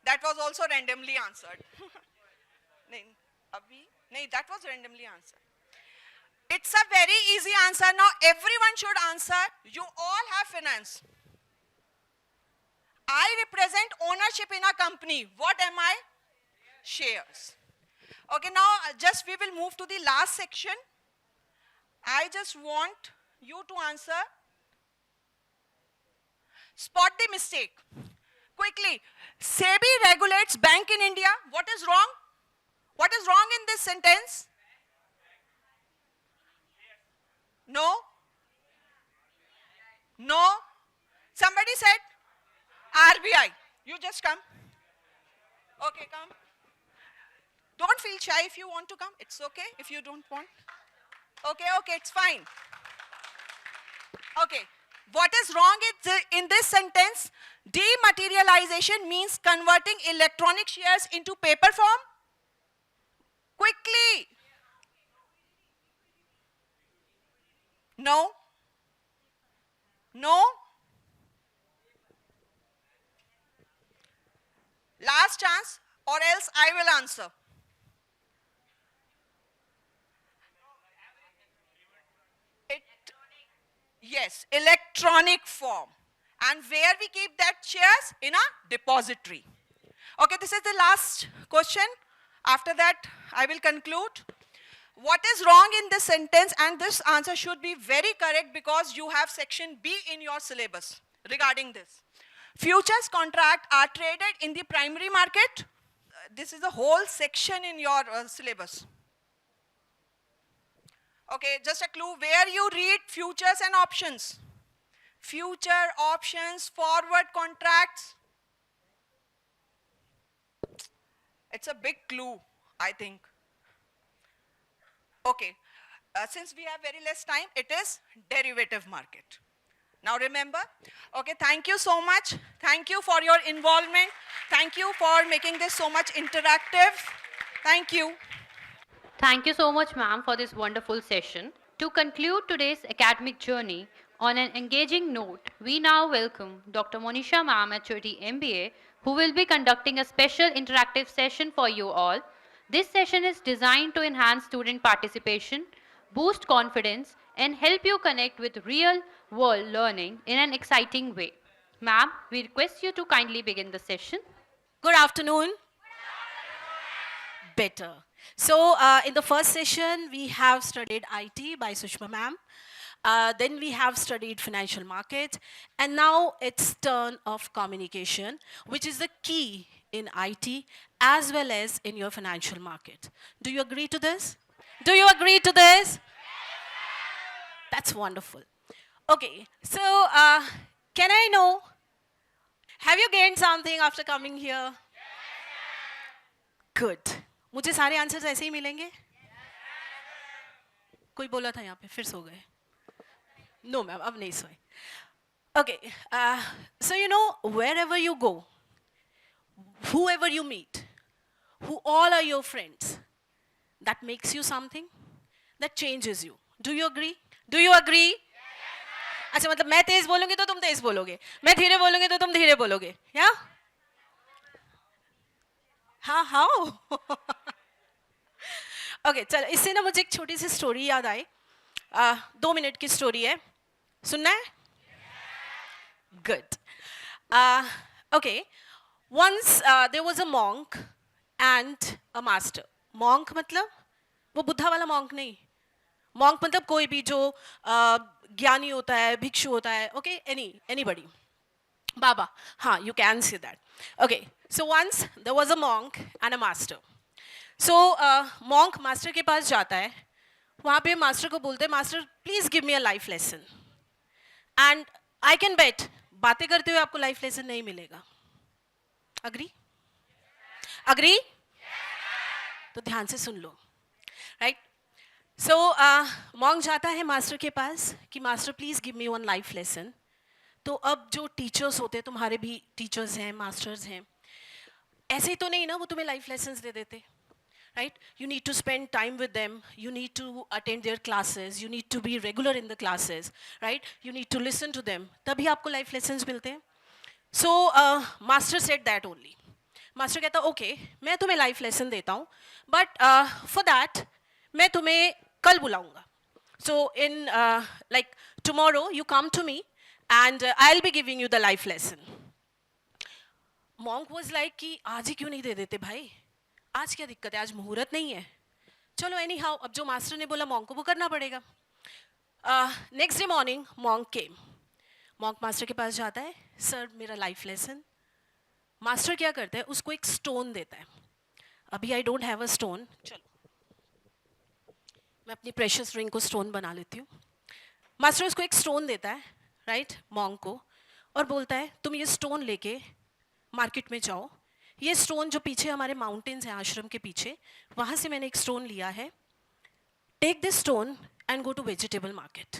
That was also randomly answered. नहीं, that was randomly answered. It's a very easy answer. Now everyone should answer. You all have finance. I represent ownership in a company. What am I? Shares. Okay, now just we will move to the last section. I just want you to answer. Spot the mistake. Quickly. SEBI regulates bank in India. What is wrong? What is wrong in this sentence? No? No? Somebody said? RBI. You just come. Okay, come. Don't feel shy if you want to come. It's okay if you don't want. Okay, it's fine. Okay. What is wrong in this sentence? Dematerialization means converting electronic shares into paper form. Quickly. No? No? or else I will answer. It, yes, electronic form. And where we keep that chairs? In a depository. Okay, this is the last question. After that, I will conclude. What is wrong in this sentence? And this answer should be very correct because you have section B in your syllabus regarding this. Futures contract are traded in the primary market. This is the whole section in your syllabus. Okay, just a clue where you read futures and options. Future, options, forward contracts. It's a big clue, I think. Okay, since we have very less time, it is derivative market. Now remember, okay, thank you so much. Thank you for your involvement. Thank you for making this so much interactive. Thank you. Thank you so much, ma'am, for this wonderful session. To conclude today's academic journey on an engaging note, we now welcome Dr. Monisha ma'am at Choti MBA, who will be conducting a special interactive session for you all. This session is designed to enhance student participation, boost confidence, and help you connect with real-world learning in an exciting way. Ma'am, we request you to kindly begin the session. Good afternoon. Better. So, in the first session, we have studied IT by Sushma ma'am. Then we have studied financial market. And now it's turn of communication, which is the key in IT as well as in your financial market. Do you agree to this? Do you agree to this? That's wonderful. Okay, so can I know, have you gained something after coming here? Good. मुझे सारे answers ऐसे ही मिलेंगे? कोई बोला था यहाँ पे फिर सो गए? No, ma'am, अब नहीं सोए. Okay, so you know, wherever you go, whoever you meet, who all are your friends, that makes you something, that changes you. Do you agree? Do you agree? अच्छा मतलब मैं तेज बोलूँगी तो तुम तेज बोलोगे, मैं धीरे बोलूँगी तो तुम धीरे बोलोगे, या? हाँ हाँ. Okay, चलो इससे ना मुझे एक छोटी सी स्टोरी याद आई. 2 मिनट की स्टोरी है. सुनना है? Good. Okay. Once there was a monk and a master. Monk मतलब वो बुद्धा वाला monk नहीं. Monk मतलब कोई भी जो ज्ञानी होता है, भिक्षु होता है. Okay, anybody. Baba. हाँ, you can say that. Okay. So once there was a monk and a master. So monk master के पास जाता है. वहाँ पे मास्टर को बोलते हैं, master please give me a life lesson. And I can bet बातें करते हुए आपको लाइफ लेसन नहीं मिलेगा. अग्री? अग्री? तो ध्यान से सुन लो. राइट? सो मॉन्क जाता है मास्टर के पास कि master please give me one life lesson. तो अब जो टीचर्स होते हैं, तुम्हारे भी टीचर्स हैं, मास्टर्स हैं, ऐसे ही तो नहीं ना वो तुम्हें लाइफ लेसन्स दे देते. Right? You need to spend time with them. You need to attend their classes. You need to be regular in the classes. Right? You need to listen to them. तभी आपको life lessons मिलते हैं. So master said that only. Master कहता okay, मैं तुम्हें life lesson देता हूँ, but for that मैं तुम्हें कल बुलाऊँगा. So in like tomorrow you come to me and I'll be giving you the life lesson. Monk was like कि आज ही क्यों नहीं दे देते भाई? आज क्या दिक्कत है? आज मुहूर्त नहीं है. चलो एनी हाउ, अब जो मास्टर ने बोला मॉन्क को वो करना पड़ेगा. नेक्स्ट डे मॉर्निंग मॉन्क केम. मॉन्क मास्टर के पास जाता है, सर मेरा लाइफ लेसन. मास्टर क्या करता है, उसको एक स्टोन देता है. अभी I don't have a stone. चलो मैं अपनी प्रेशियस रिंग को स्टोन बना लेती हूँ. मास्टर उसको एक स्टोन देता है, राइट, मॉन्क को, और बोलता है तुम ये स्टोन लेके मार्केट में जाओ. ये स्टोन जो पीछे हमारे माउंटेन्स हैं आश्रम के पीछे, वहाँ से मैंने एक स्टोन लिया है. Take this stone and go to vegetable market.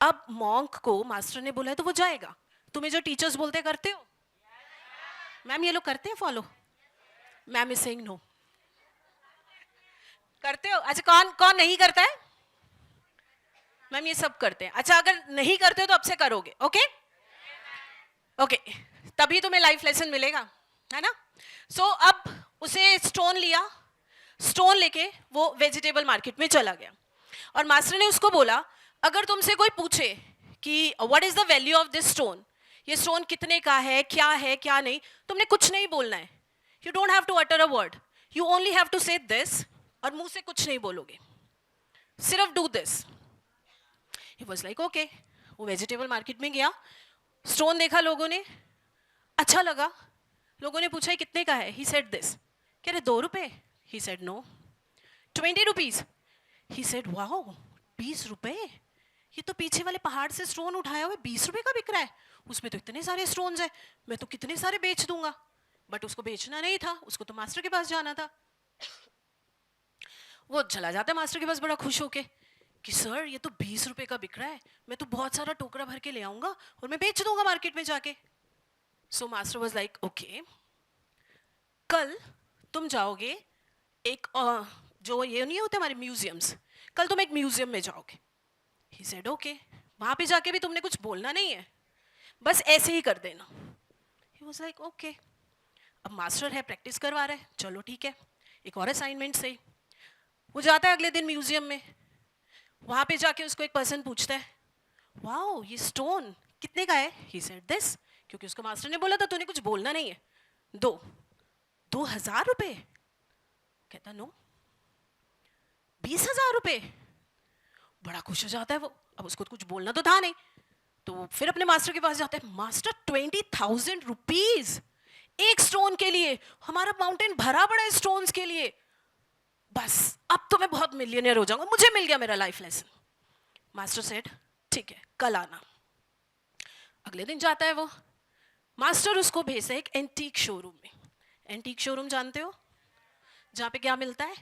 अब मॉन्क को मास्टर ने बोला है तो वो जाएगा. तुम्हें जो टीचर्स बोलते करते हो? मैम ये लोग करते हैं follow? Ma'am is saying no. करते हो? अच्छा कौन कौन नहीं करता है? मैम ये सब करते हैं. अच्छा अगर नहीं करते हो तो अब से करोगे. ओके ओके, तभी तुम्हें लाइफ लेसन मिलेगा. है ना? सो अब उसे स्टोन लिया, स्टोन लेके वो वेजिटेबल मार्केट में चला गया और मास्टर ने उसको बोला, अगर तुमसे कोई पूछे कि what is the value of this stone, ये स्टोन कितने का है क्या नहीं, तुमने कुछ नहीं बोलना है. You don't have to utter a word, you only have to say this, और मुंह से कुछ नहीं बोलोगे, सिर्फ do this. He was like okay. वो वेजिटेबल मार्केट में गया, स्टोन देखा लोगों ने, अच्छा लगा. लोगों ने पूछा कितने का है, ही सेड दिस. कह रहे 2 रुपए. He said no. 20 rupees. He said wow, 20 रुपए, ये तो पीछे वाले पहाड़ से स्टोन उठाया हुआ 20 रुपए का बिक रहा है, उसमें तो इतने सारे स्टोन्स है, मैं तो कितने सारे बेच दूंगा. बट उसको बेचना नहीं था, उसको तो मास्टर के पास जाना था. वो चला जाता है मास्टर के पास बड़ा खुश होके कि सर ये तो 20 रुपए का बिक रहा है, मैं तो बहुत सारा टोकरा भर के ले आऊंगा और मैं बेच दूंगा मार्केट में जाके. So master was like okay, कल तुम जाओगे एक जो ये नहीं होते हमारे म्यूजियम्स, कल तुम एक म्यूजियम में जाओगे. He said okay. वहां पे जाके भी तुमने कुछ बोलना नहीं है, बस ऐसे ही कर देना. ही वाज लाइक ओके. अब मास्टर है, प्रैक्टिस करवा रहा है, चलो ठीक है, एक और असाइनमेंट से वो जाता है अगले दिन म्यूजियम में. वहां पे जाके उसको एक पर्सन पूछता है, वाओ ये स्टोन कितने का है. ही सेड दिस, क्योंकि उसको मास्टर ने बोला था तूने कुछ बोलना नहीं है. 2,000 रुपए. कहता नो, 20,000 रुपए. बड़ा खुश हो जाता है वो, अब उसको कुछ बोलना तो था नहीं, तो फिर अपने मास्टर के पास जाता है. मास्टर 20,000 रुपीज एक स्टोन के लिए, हमारा माउंटेन भरा पड़ा है स्टोन्स के लिए, बस अब तो मैं बहुत मिलियनियर हो जाऊंगा, मुझे मिल गया मेरा लाइफ लेसन. मास्टर सेड ठीक है कल आना. अगले दिन जाता है वो, मास्टर उसको भेजता है एक एंटीक शोरूम में. एंटीक शोरूम जानते हो, जहां पे क्या मिलता है,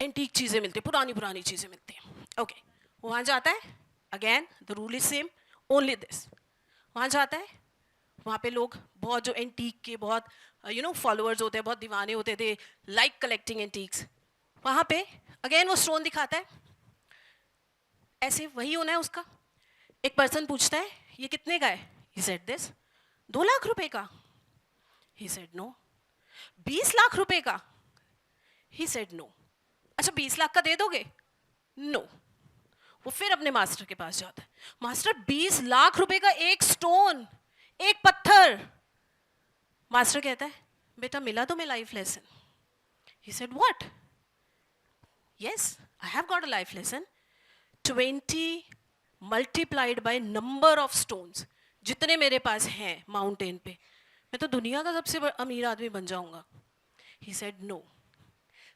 एंटीक चीजें मिलती है, पुरानी पुरानी चीजें मिलती हैं. ओके, वहां जाता है, again the rule is same, only this. वहां जाता है, वहाँ पे लोग बहुत जो एंटीक के बहुत फॉलोअर्स होते हैं, बहुत दीवाने होते थे, लाइक कलेक्टिंग एंटीक्स. वहाँ पे अगेन वो स्टोन दिखाता है, ऐसे वही होना है उसका. एक पर्सन पूछता है ये कितने का है. He said this. 2 लाख रुपए का. He said no. 20 लाख रुपए का. He said no. अच्छा 20 लाख का दे दोगे. नो. वो फिर अपने मास्टर के पास जाता है, मास्टर 20 लाख रुपए का एक स्टोन, एक पत्थर. मास्टर कहता है बेटा मिला तुम्हें life lesson. He said what. Yes I have got a life lesson. 20 multiplied by number of stones, जितने मेरे पास हैं माउंटेन पे, मैं तो दुनिया का सबसे अमीर आदमी बन जाऊंगा. He said no,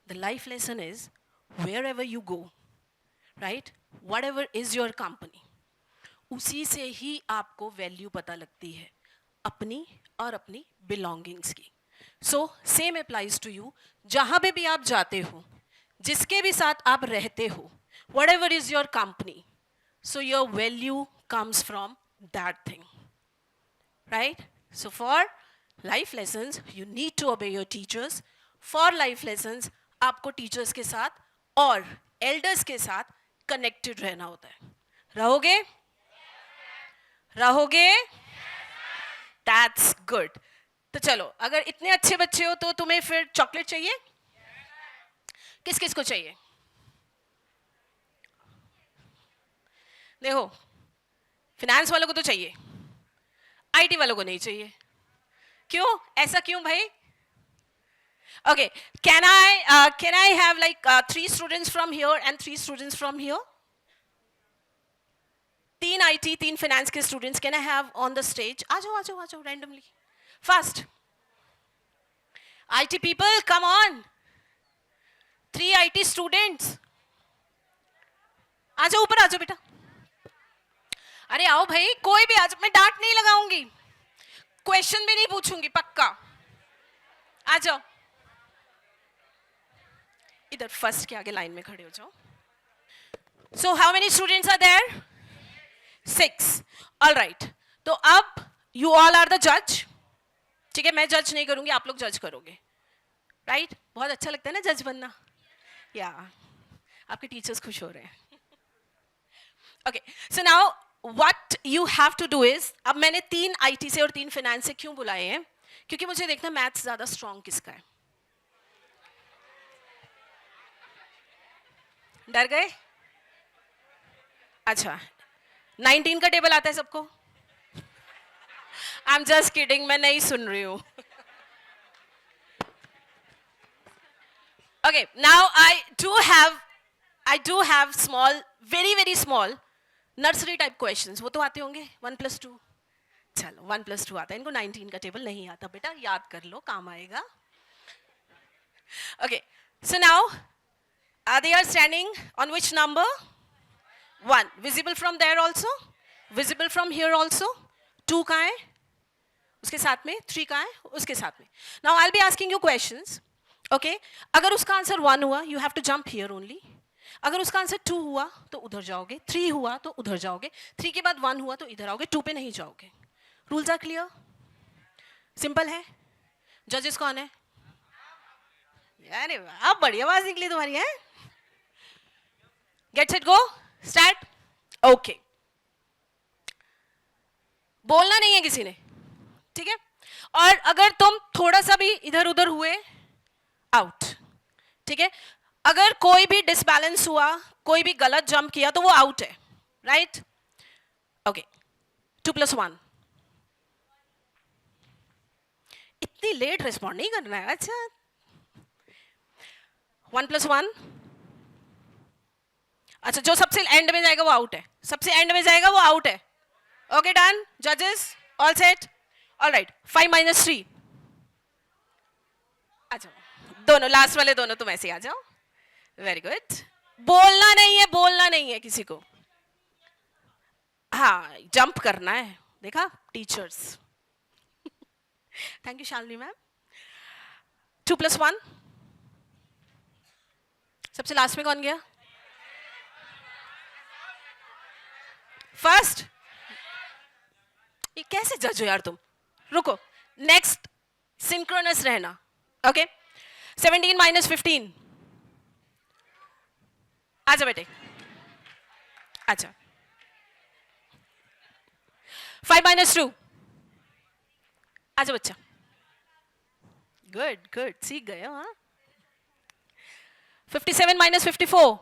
the life lesson is wherever you go, right, whatever is your company, उसी से ही आपको वैल्यू पता लगती है अपनी और अपनी बिलोंगिंग्स की. So same applies to you. जहां पे भी आप जाते हो, जिसके भी साथ आप रहते हो, whatever is your company, so your value comes from that thing, right. So for life lessons you need to obey your teachers. For life lessons आपको टीचर्स के साथ और एल्डर्स के साथ कनेक्टेड रहना होता है. रहोगे? रहोगे? That's good. तो चलो, अगर इतने अच्छे बच्चे हो तो तुम्हें फिर चॉकलेट चाहिए? किस किस को चाहिए? देखो, फिनेंस वालों को तो चाहिए, आईटी वालों को नहीं चाहिए. क्यों? ऐसा क्यों भाई? Okay, can I have like 3 students from here and 3 students from here? 3 IT, 3 finance के students can I have on the stage? आ जाओ randomly. Fast. IT people, come on. 3 IT students. आ जाओ ऊपर, आ जाओ बेटा. अरे आओ भाई, कोई भी आ जाओ, मैं डांट नहीं लगाऊंगी, क्वेश्चन भी नहीं पूछूंगी, पक्का. आ जाओ इधर फर्स्ट के आगे लाइन में खड़े हो जाओ. So how many students are there? 6. All right. तो अब यू ऑल आर द जज. ठीक है, मैं जज नहीं करूंगी, आप लोग जज करोगे, राइट. बहुत अच्छा लगता है ना जज बनना. या आपके टीचर्स खुश हो रहे हैं. Okay, so now what you have to do is, अब मैंने 3 IT से और 3 फाइनेंस से क्यों बुलाए हैं, क्योंकि मुझे देखना मैथ्स ज्यादा स्ट्रांग किसका है. डर गए? अच्छा, 19 का टेबल आता है सबको? आई एम जस्ट किडिंग, मैं नहीं सुन रही हूं. Okay, now I do have small, very very small nursery type questions. वो तो आते होंगे 1+2. चलो 1+2 आता है, इनको 19 का टेबल नहीं आता बेटा, याद कर लो, काम आएगा. Okay, so now they are standing on which number? 1. Visible from there also? Visible from here also? 2 कहाँ है? उसके साथ में. 3 कहाँ है? उसके साथ में. Now I'll be asking you questions. Okay अगर उसका आंसर 1 हुआ you have to jump here only. अगर उसका आंसर 2 हुआ तो उधर जाओगे, 3 हुआ तो उधर जाओगे, 3 के बाद 1 हुआ तो इधर आओगे, 2 पे नहीं जाओगे. Rules are clear? सिंपल है. जजेस कौन है? अरे वाह, बढ़िया आवाज निकली तुम्हारी है. Get set go start. Okay, बोलना नहीं है किसी ने, ठीक है? और अगर तुम थोड़ा सा भी इधर उधर हुए, आउट. ठीक है? अगर कोई भी डिसबैलेंस हुआ, कोई भी गलत जंप किया तो वो आउट है. राइट? ओके, 2+1. इतनी लेट रिस्पॉन्ड नहीं करना है. अच्छा, 1+1. अच्छा, जो सबसे एंड में जाएगा वो आउट है. सबसे एंड में जाएगा वो आउट है. Okay, done. जजेस ऑल सेट? All right. 5-3. अच्छा, दोनों लास्ट वाले दोनों तुम ऐसे आ जाओ. Very good. बोलना नहीं है, बोलना नहीं है किसी को. हाँ, जंप करना है. देखा teachers. Thank you Shalini ma'am. 2+1. सबसे लास्ट में कौन गया? फर्स्ट. ये कैसे जज हो यार तुम? रुको, नेक्स्ट सिंक्रोनस रहना. ओके, 17 - 15. आजा बेटे. अच्छा, 5 - 2. आजा बच्चा. गुड गुड, सीख गए हो. हाँ. 57 - 54.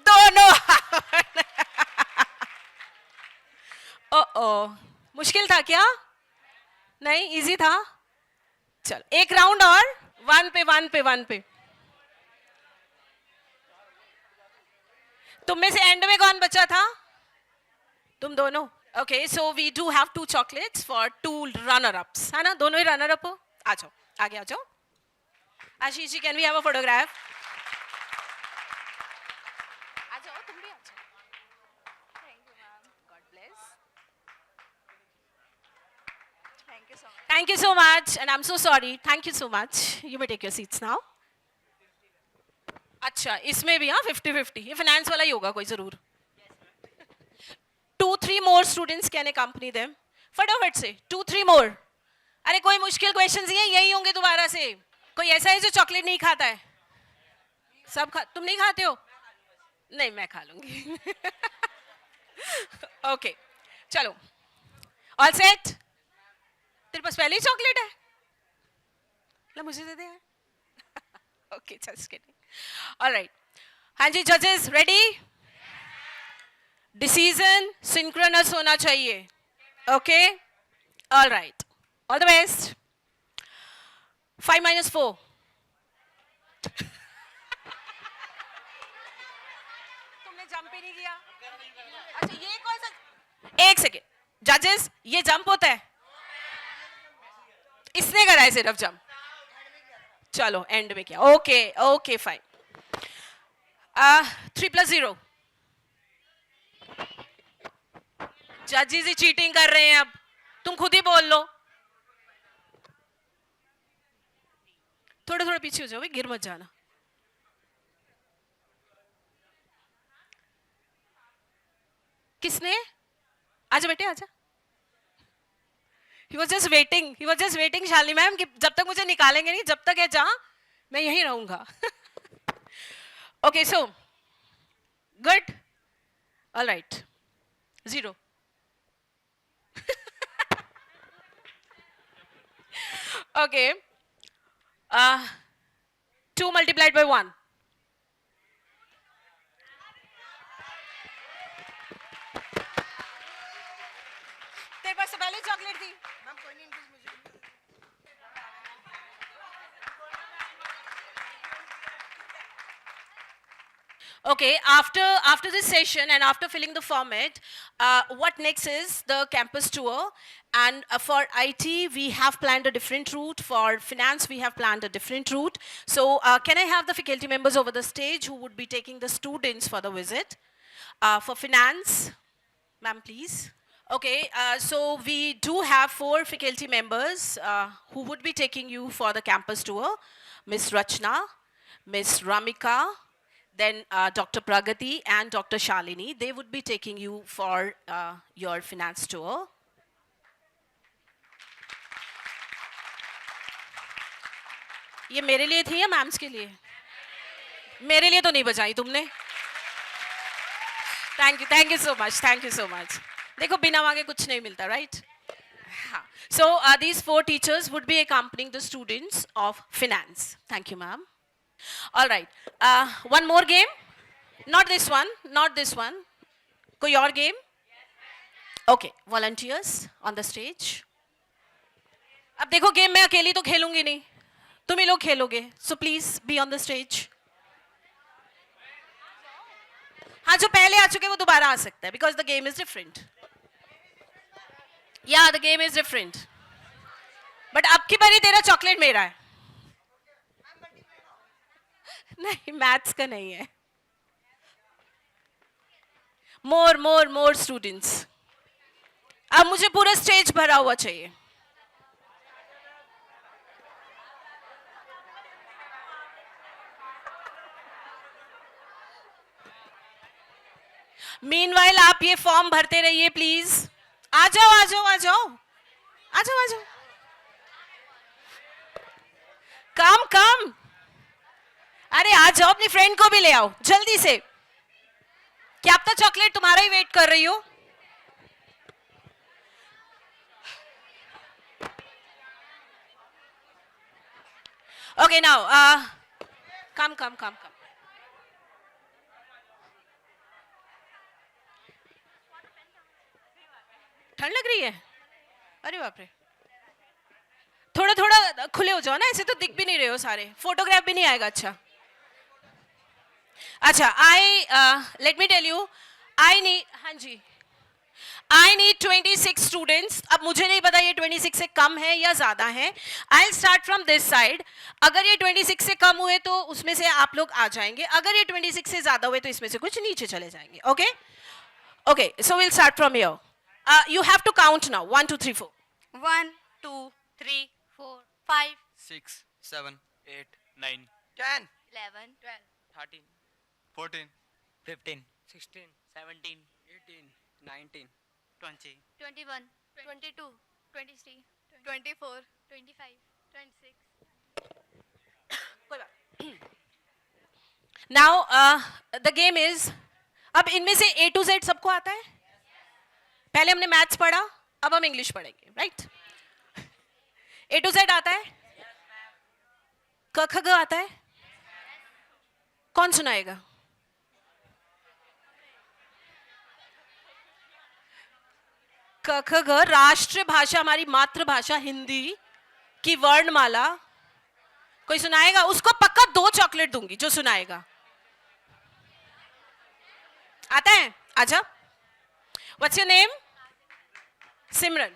दोनों. ओ, मुश्किल था क्या? नहीं, इजी था. चल, एक राउंड और. 1 पे 1 पे 1 पे. तुम में से एंड में कौन बचा था? तुम दोनों. Okay, so we do have 2 chocolates for 2 runner ups, है ना? दोनों ही रनर अप हो. आ जाओ, आगे आ जाओ. Ashish ji, can we have a photograph? आ जाओ, तुम भी आ जाओ. Thank you ma'am, God bless. Thank you so much, and I'm so sorry. Thank you so much. You may take your seats now. अच्छा, इसमें भी हाँ 50-50. ये फाइनेंस वाला ही होगा कोई जरूर. 2-3 more students can accompany them. फटाफट से 2-3 more. अरे कोई मुश्किल क्वेश्चंस नहीं है, यही होंगे दोबारा से. कोई ऐसा है जो चॉकलेट नहीं खाता है? सब तुम नहीं खाते हो? नहीं, मैं खा लूंगी. ओके, चलो. All set? तेरे पास पहले ही चॉकलेट है? ला मुझे दे दे यार. Okay, just kidding. ऑलराइट. हाँ जी, जजेस रेडी? डिसीजन सिंक्रोनस होना चाहिए. Okay, alright. All the best. 5 - 4. तुमने जंप ही नहीं किया. अच्छा, ये कौन सा? एक सेकेंड. जजेस, ये जंप होता है? इसने करा है सिर्फ जंप. चलो, एंड में किया. Okay okay, fine. 3+0. जजेस ही चीटिंग कर रहे हैं. अब तुम खुद ही बोल लो. थोड़ा थोड़ा पीछे हो जाओ भाई, गिर मत जाना. किसने? आजा बेटे, आजा. He was just waiting, Shalini ma'am, कि जब तक मुझे निकालेंगे नहीं, जब तक है जहां मैं यहीं रहूंगा. Okay, so good. All right. 0. Okay. 2 multiplied by 1. तेरे पास से पहले चॉकलेट थी मैम कोई नहीं Okay, after this session and after filling the format, what next is the campus tour. And for IT, we have planned a different route. For finance, we have planned a different route. So can I have the faculty members over the stage who would be taking the students for the visit? For finance, ma'am, please. Okay, so we do have 4 faculty members who would be taking you for the campus tour. Ms. Rachna, Ms. Ramika, then Dr. Pragati and Dr. Shalini. They would be taking you for your finance tour. ये मेरे लिए थी या ma'am's के लिए? मेरे लिए तो नहीं बजाई तुमने. Thank you so much. देखो बिना मांगे कुछ नहीं मिलता, right? हाँ. So these 4 teachers would be accompanying the students of finance. Thank you, ma'am. All right. One more game. Not this one. कोई और game? Okay. Volunteers on the stage. अब देखो गेम मैं अकेली तो खेलूंगी नहीं. तुम ही लोग खेलोगे. So please be on the stage. हाँ जो पहले आ चुके वो दोबारा आ सकता है because the game is different. Yeah, the game is different. But अब की बारी तेरा चॉकलेट मेरा है. नहीं मैथ्स का नहीं है. more students. अब मुझे पूरा स्टेज भरा हुआ चाहिए. मीनवाइल आप ये फॉर्म भरते रहिए प्लीज. आ जाओ. कम. अरे आ जाओ, अपनी फ्रेंड को भी ले आओ जल्दी से. क्या अब तक चॉकलेट तुम्हारा ही वेट कर रही हो? Okay now come. ठंड लग रही है? अरे बाप रे. थोड़ा खुले हो जाओ ना, ऐसे तो दिख भी नहीं रहे हो सारे. फोटोग्राफ भी नहीं आएगा. अच्छा let me tell you, I need 26 students. अब मुझे नहीं पता ये 26 से कम है या ज्यादा है. I'll start from this side. अगर ये 26 से कम हुए तो उसमें से आप लोग आ जाएंगे. अगर ये 26 से ज्यादा हुए तो इसमें से कुछ नीचे चले जाएंगे. Okay, so we'll start from here. You have to count now. 1, 2, 3, 4. 1, 2, 3, 4, 5, 6, 7, 8, 9, 10, 11, 12, 13, 14, 15, 16, 17, 18, 19, 20. 21, 22, 23, 24, 25, 26. Now the game is, अब इनमें से A to Z सबको आता है? पहले हमने मैथ्स पढ़ा, अब हम इंग्लिश पढ़ेंगे, राइट? A to Z आता है? क ख ग आता है? कौन सुनाएगा? क ख ग राष्ट्र भाषा, हमारी मातृभाषा हिंदी की वर्णमाला. कोई सुनाएगा? उसको पक्का 2 चॉकलेट दूंगी जो सुनाएगा. आता है? आजा. What's your name? सिमरन.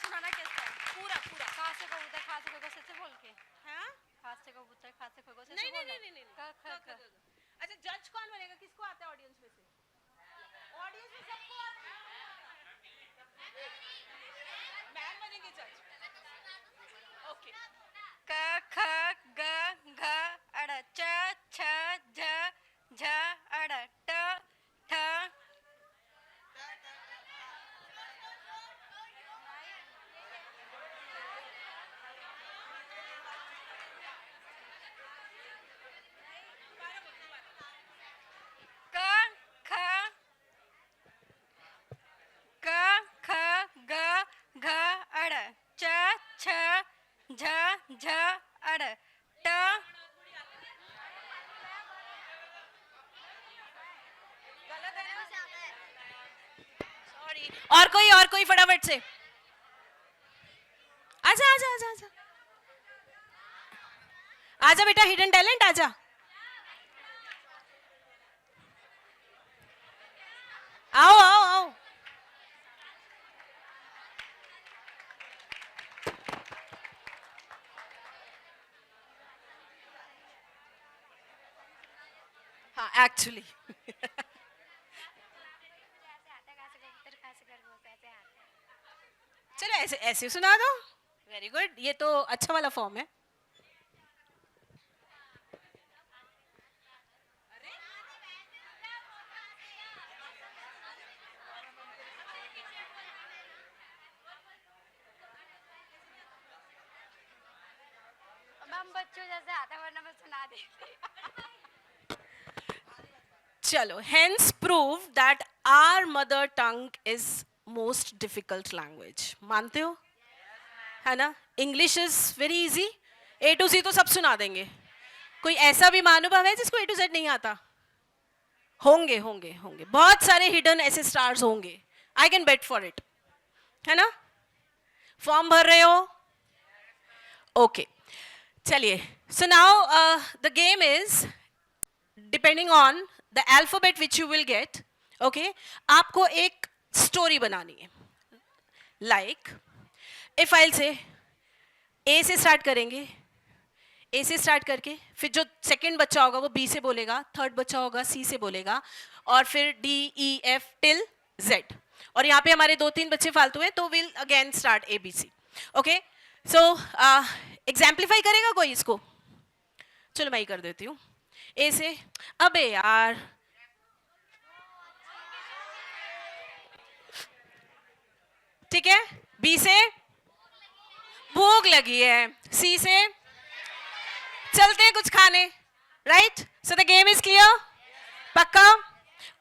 सुनाना कैसा है? पूरा खा से कबूतर खा से खरगोश से बोल के. हाँ? खा से कबूतर खा से खरगोश से नहीं बोल. क ख ग. अच्छा जज कौन बनेगा? किसको आता है ऑडियंस में से? ऑडियंस में सबको आता है. मैम बनेंगे जज. ओके. क ख ग घ अड़ च छ झ झ अड़ ट ठ. क ख ग घ अड़ च छ झ सॉरी, और कोई फटाफट से। आजा आजा आजा आजा आजा बेटा, हिडन टैलेंट आजा। आओ आओ आओ। हाँ एक्चुअली चलो ऐसे ऐसे सुना दो। वेरी गुड, ये तो अच्छा वाला फॉर्म है। मैम बच्चों जैसे आता वरना मैं सुना देती। चलो, hence prove that our mother tongue is most difficult language. मानते हो? है ना? English is very easy. A to Z तो सब सुना देंगे। कोई ऐसा भी महानुभाव है जिसको A to Z नहीं आता? होंगे होंगे होंगे, बहुत सारे hidden ऐसे stars होंगे। I can bet for it. है ना? फॉर्म भर रहे हो? Okay. चलिए, so now the game is depending on the alphabet which you will get, okay, आपको एक story बनानी है. Like, if I'll say, A से start करेंगे, A से start करके, फिर जो second बच्चा होगा वो B से बोलेगा, third बच्चा होगा C से बोलेगा, और फिर D, E, F till Z. और यहाँ पे हमारे 2-3 बच्चे फालतू हैं, तो we'll again start A, B, C. Okay? So, exemplify करेगा कोई इसको? चलो मैं ही कर देती हूँ. A से, अबे यार, ठीक है? B से, भूख लगी है. C से, चलते हैं कुछ खाने. Right? So the game is clear? पक्का?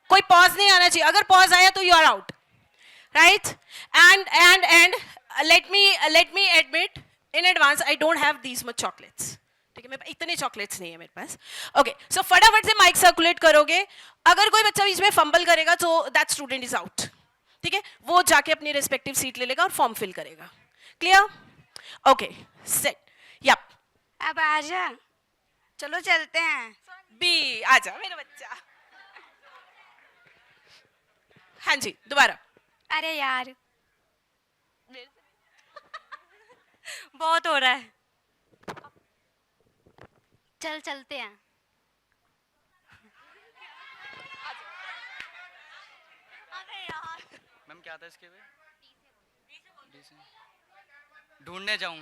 कोई pause नहीं आना चाहिए. अगर pause आया तो you are out. Right? And let me admit in advance I don't have these much chocolates. ठीक है, मेरे पास इतने चॉकलेट्स नहीं है मेरे पास. ओके, सो फटाफट से माइक सर्कुलेट करोगे. अगर कोई बच्चा बीच में फंबल करेगा तो दैट स्टूडेंट इज आउट. ठीक है, वो जाके अपनी रिस्पेक्टिव सीट ले लेगा और फॉर्म फिल करेगा. क्लियर? Okay, set. यप. अब आजा, चलो चलते हैं. बी, आजा मेरा बच्चा. हाँ जी, दोबारा. अरे यार बहुत हो रहा है. चल चलते हैं. अरे यार मैम क्या था इसके पे? डी से ढूंढने जाऊं.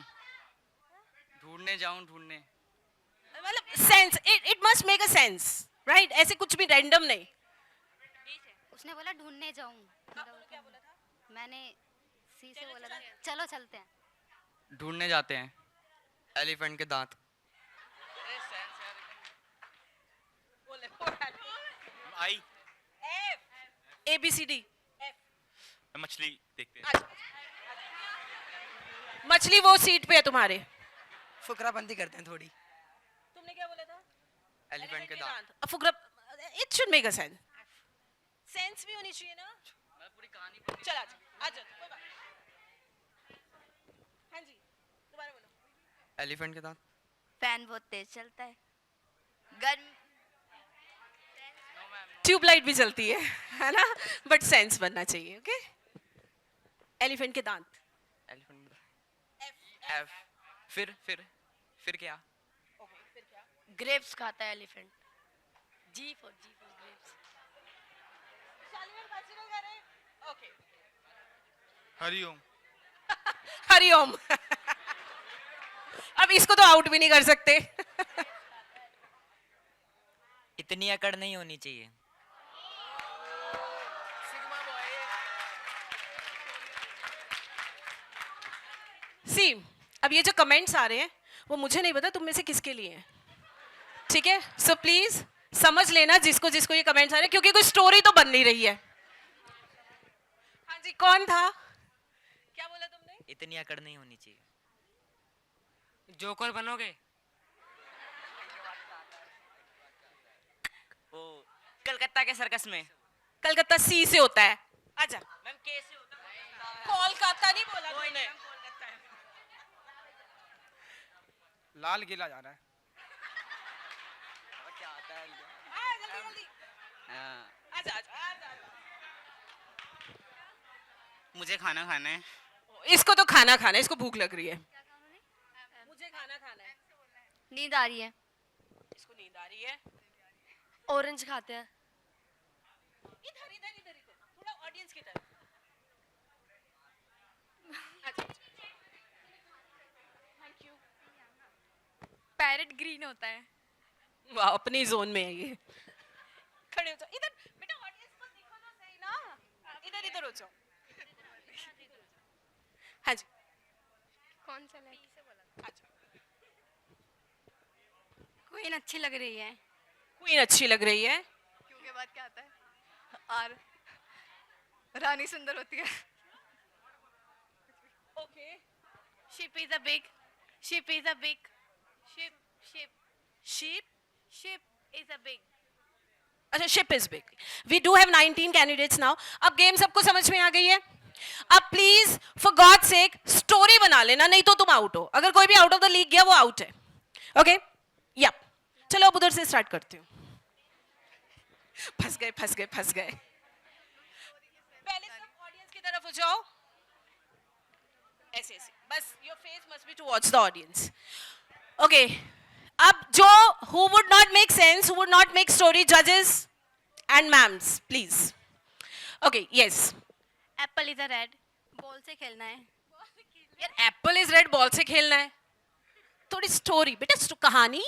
मतलब sense, it must make a sense, right? ऐसे कुछ भी रैंडम नहीं. उसने बोला ढूंढने जाऊं. क्या बोला था? मैंने सी से बोला था चलो चलते हैं. ढूंढने जाते हैं. एलिफेंट के दांत. आई ए बी सी डी. मछली देखते हैं. मछली वो सीट पे है तुम्हारे. फुकराबंदी करते हैं थोड़ी. तुमने क्या बोला था? एलिफेंट के दांत. फुकरा. It should make a sense. Sense भी होनी चाहिए ना. मैं पूरी कहानी चल आजा आजा, कोई बात. हाँ जी, दोबारा बोलो. एलिफेंट के दांत. फैन बहुत तेज चलता है. गर्म ट्यूबलाइट भी चलती है ना? बट सेंस बनना चाहिए. ओके. एलिफेंट के दांत. Elephant F. फिर क्या? ग्रेप्स खाता है elephant. G for grapes. Okay. हरिओम. हरिओम. अब इसको तो आउट भी नहीं कर सकते. इतनी अकड़ नहीं होनी चाहिए. सी, अब ये जो कमेंट्स आ रहे हैं वो मुझे नहीं पता तुम में से किसके लिए हैं. ठीक है, सो प्लीज समझ लेना जिसको जिसको ये कमेंट्स आ रहे हैं, क्योंकि कोई स्टोरी तो बन नहीं रही है. हाँ जी, कौन था? क्या बोला तुमने? इतनी अकड़ नहीं होनी चाहिए. जोकर बनोगे? वो कलकत्ता के सर्कस में. कलकत्ता सी से होता है। आजा मैम, के से होता है, कोलकाता नहीं बोला तूने। लाल किला जा रहा है। क्या आता है? जल्दी जल्दी हाँ, आजा आजा आजा। मुझे खाना खाना है। इसको तो खाना खाना है, इसको भूख लग रही है। मुझे खाना खाना है। नींद आ रही है। इसको नींद आ रही है। ऑरेंज खाते हैं। इधर इधर इधर इधर, थोड़ा ऑडियंस की तरफ। अच्छा थैंक यू। पैरेट ग्रीन होता है। वाह, अपनी जोन में है ये। खड़े हो जाओ इधर बेटा, ऑडियंस को दिखो तो सही ना। इधर इधर हो जाओ। हाँ जी, कौन सा लाइक? अच्छा। क्वीन अच्छी लग रही है। क्वीन अच्छी लग रही है। क्यों के बाद क्या आता है? और रानी सुंदर होती है। Okay. Ship is a big ship is a big ship ship ship ship is a big. अच्छा, ship is big. We do have 19 candidates now. अब गेम सबको समझ में आ गई है? अब please for God sake story बना लेना, नहीं तो तुम आउट हो। अगर कोई भी आउट ऑफ द लीग गया वो आउट है। ओके या चलो अब उधर से स्टार्ट करती हूँ। फंस गए फंस गए फंस गए। पहले सब ऑडियंस की तरफ हो जाओ, ऐसे ऐसे बस। Your face must be towards the audience. Okay, अब जो who would not make sense, who would not make story, judges and ma'ams please. Okay, yes. Apple is a red ball से खेलना है। यार एप्पल इज रेड, बॉल से खेलना है। थोड़ी स्टोरी बेटा, कहानी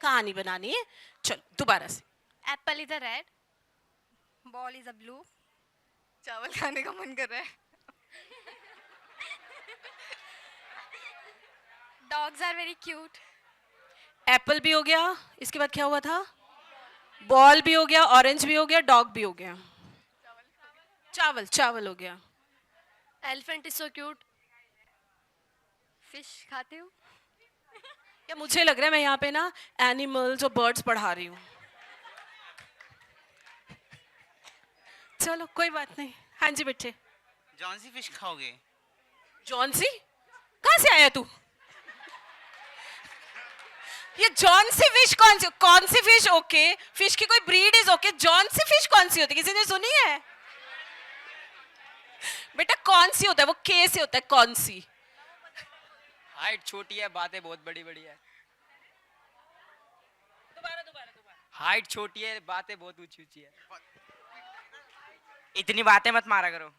कहानी बनानी है। चलो दोबारा से। Apple is a red ball is a blue. चावल खाने का मन कर रहा है। Dogs are very cute. Apple भी हो गया, इसके बाद क्या हुआ था? बॉल भी हो गया, ऑरेंज भी हो गया, डॉग भी हो गया, चावल चावल हो गया। Elephant is so cute. Fish खाते हो? या मुझे लग रहा है मैं यहाँ पे ना एनिमल्स और बर्ड्स पढ़ा रही हूँ। चलो कोई बात नहीं। हाँ जी बेटे। जौन सी फिश खाओगे? John C? कहाँ से आया तू? ये जॉन सी फिश कौन सी फिश? ओके, फिश की कोई ब्रीड इज ओके। जॉन सी फिश कौन सी होती है, किसी ने सुनी है? बेटा कौन सी होता है वो? के से होता है। कौन सी? हाइट छोटी है, बातें बहुत बड़ी बड़ी है। दोबारा दोबारा दोबारा। हाइट छोटी है, बातें बहुत ऊंची ऊंची है। इतनी बातें मत मारा करो।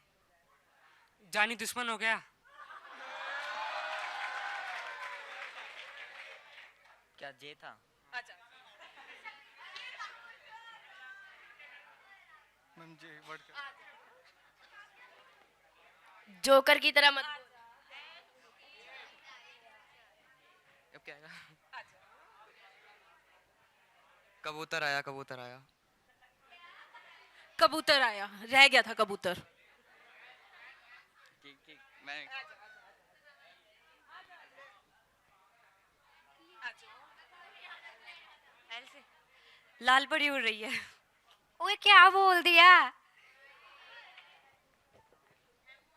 जानी दुश्मन हो गया क्या जे था? अच्छा मैम जी वर्ड जोकर की तरह मत। अब क्या आएगा? कबूतर आया, कबूतर आया। कबूतर आया, रह गया था कबूतर। ठीक ठीक, मैं लाल परी उड़ रही है। ओए क्या बोल दिया?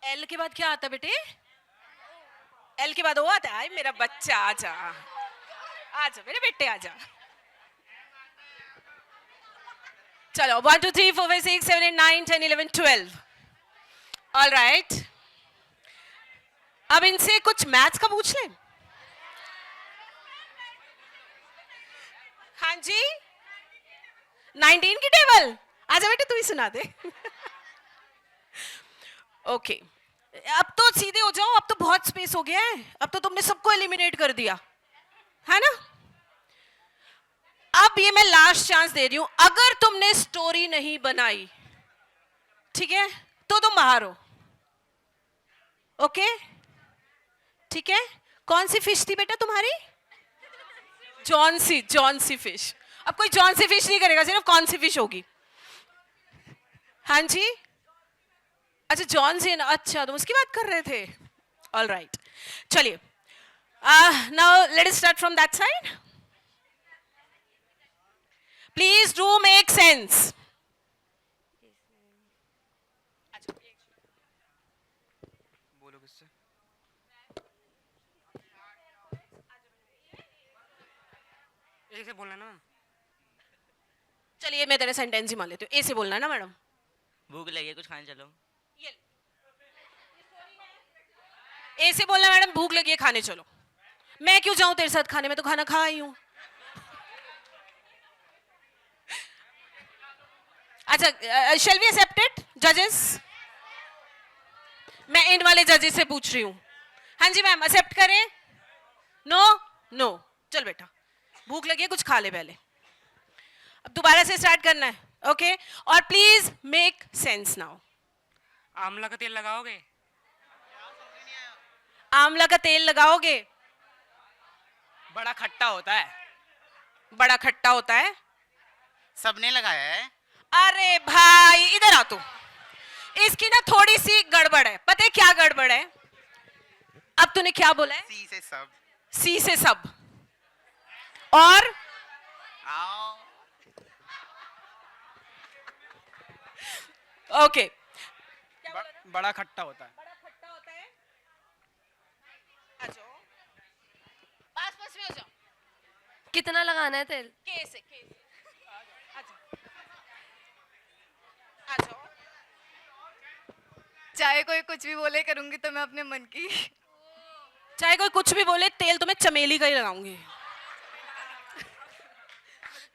एल के बाद क्या आता है बेटे? एल के बाद ओ आता है। मेरा बच्चा आजा आजा मेरे बेटे आजा। चलो 1 2 3 4 5 6 7 8 9 10 11 12। ऑल राइट, अब इनसे कुछ मैथ्स का पूछ लें। हाँ जी, 19 की टेबल। आजा बेटे तू ही सुना दे। ओके, अब तो सीधे हो जाओ, अब तो बहुत स्पेस हो गया है। अब तो तुमने सबको एलिमिनेट कर दिया है ना। अब ये मैं लास्ट चांस दे रही हूं, अगर तुमने स्टोरी नहीं बनाई, ठीक है, तो तुम बाहर हो। ओके ठीक है। कौन सी फिश थी बेटा तुम्हारी? जॉन सी फिश। अब कोई जॉन सी फिश नहीं करेगा, सिर्फ कौन सी फिश होगी। हाँ जी, अच्छा जॉन सी, अच्छा तुम उसकी बात कर रहे थे। ऑल राइट, चलिए now let us start from that side. Please do make sense. इससे। ए से बोलना ना मैम। चलिए मैं तेरे सेंटेंस ही मान लेती हूँ। ए से बोलना है ना मैडम? भूख लगी है कुछ खाने चलो। ए से बोलना मैडम, भूख लगी है खाने चलो। मैं क्यों जाऊं तेरे साथ खाने में, तो खाना खा आई हूं। अच्छा, शेल वी एक्सेप्ट इट जजेस? मैं इन वाले जजेस से पूछ रही हूं। हाँ जी मैम, एक्सेप्ट करें? नो नो, चल बेटा, भूख लगी है कुछ खा ले पहले। अब दोबारा से स्टार्ट करना है, ओके? और प्लीज मेक सेंस नाउ। आंवला का तेल लगाओगे? आंवला का तेल लगाओगे? बड़ा खट्टा होता है। बड़ा खट्टा होता है? सबने लगाया है। अरे भाई इधर आ तू। इसकी ना थोड़ी सी गड़बड़ है। पता है क्या गड़बड़ है? अब तूने क्या बोला है? सी से सब। सी से सब। और आओ। ओके, बड़ा खट्टा होता है। बड़ा खट्टा होता है। आ जाओ, पास पास में हो जाओ। कितना लगाना है तेल? के से आ जाओ, आ जाओ। चाहे कोई कुछ भी बोले, करूंगी तो मैं अपने मन की। चाहे कोई कुछ भी बोले, तेल तो मैं चमेली का ही लगाऊंगी।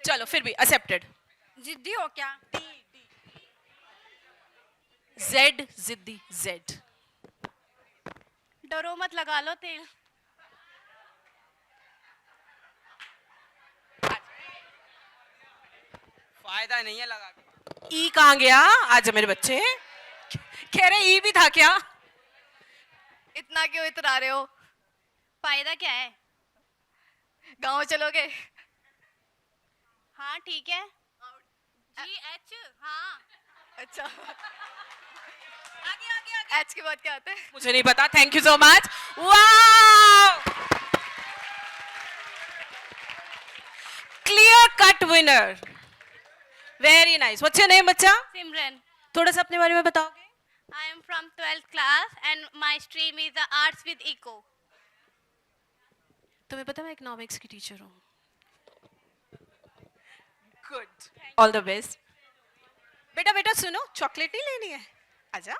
चलो फिर भी एक्सेप्टेड। जिद्दी हो क्या? जेड जिद्दी, जेड। डरो मत, लगा लो तेल। फायदा नहीं है लगा के। ई कहाँ गया आज मेरे बच्चे? कह रहे ई भी था क्या? इतना क्यों इतरा रहे हो? फायदा क्या है? गांव चलोगे? हाँ ठीक है। GH? हाँ। अच्छा, आगे आगे आगे। H के बाद क्या आता है? मुझे नहीं पता। Thank you so much. Wow, clear cut winner. Very nice. What's your name बच्चा? सिमरन। थोड़ा सा अपने बारे में बताओगे? I am from 12th class and my stream is the arts with eco. तुम्हें पता है मैं इकोनॉमिक्स की टीचर हूँ। Good, all the best. बेटा बेटा सुनो, चॉकलेट नहीं लेनी है? आजा।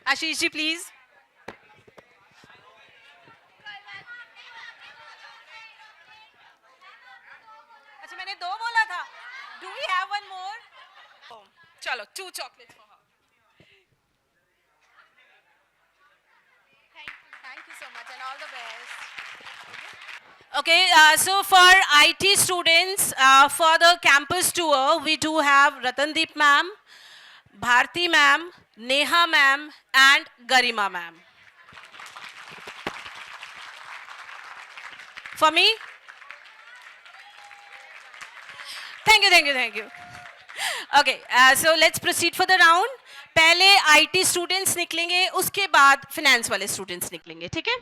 आशीष जी प्लीज। अच्छा मैंने 2 बोला था। Do we have one more? चलो 2 chocolate for her. Thank you so much and all the best. Okay, so for IT students, for the campus tour, we do have Ratandeep ma'am, Bharti ma'am, Neha ma'am, and Garima ma'am. For me? Thank you, thank you, thank you. Okay, so let's proceed for the round. पहले IT students निकलेंगे, उसके बाद finance वाले students निकलेंगे, ठीक है?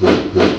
है।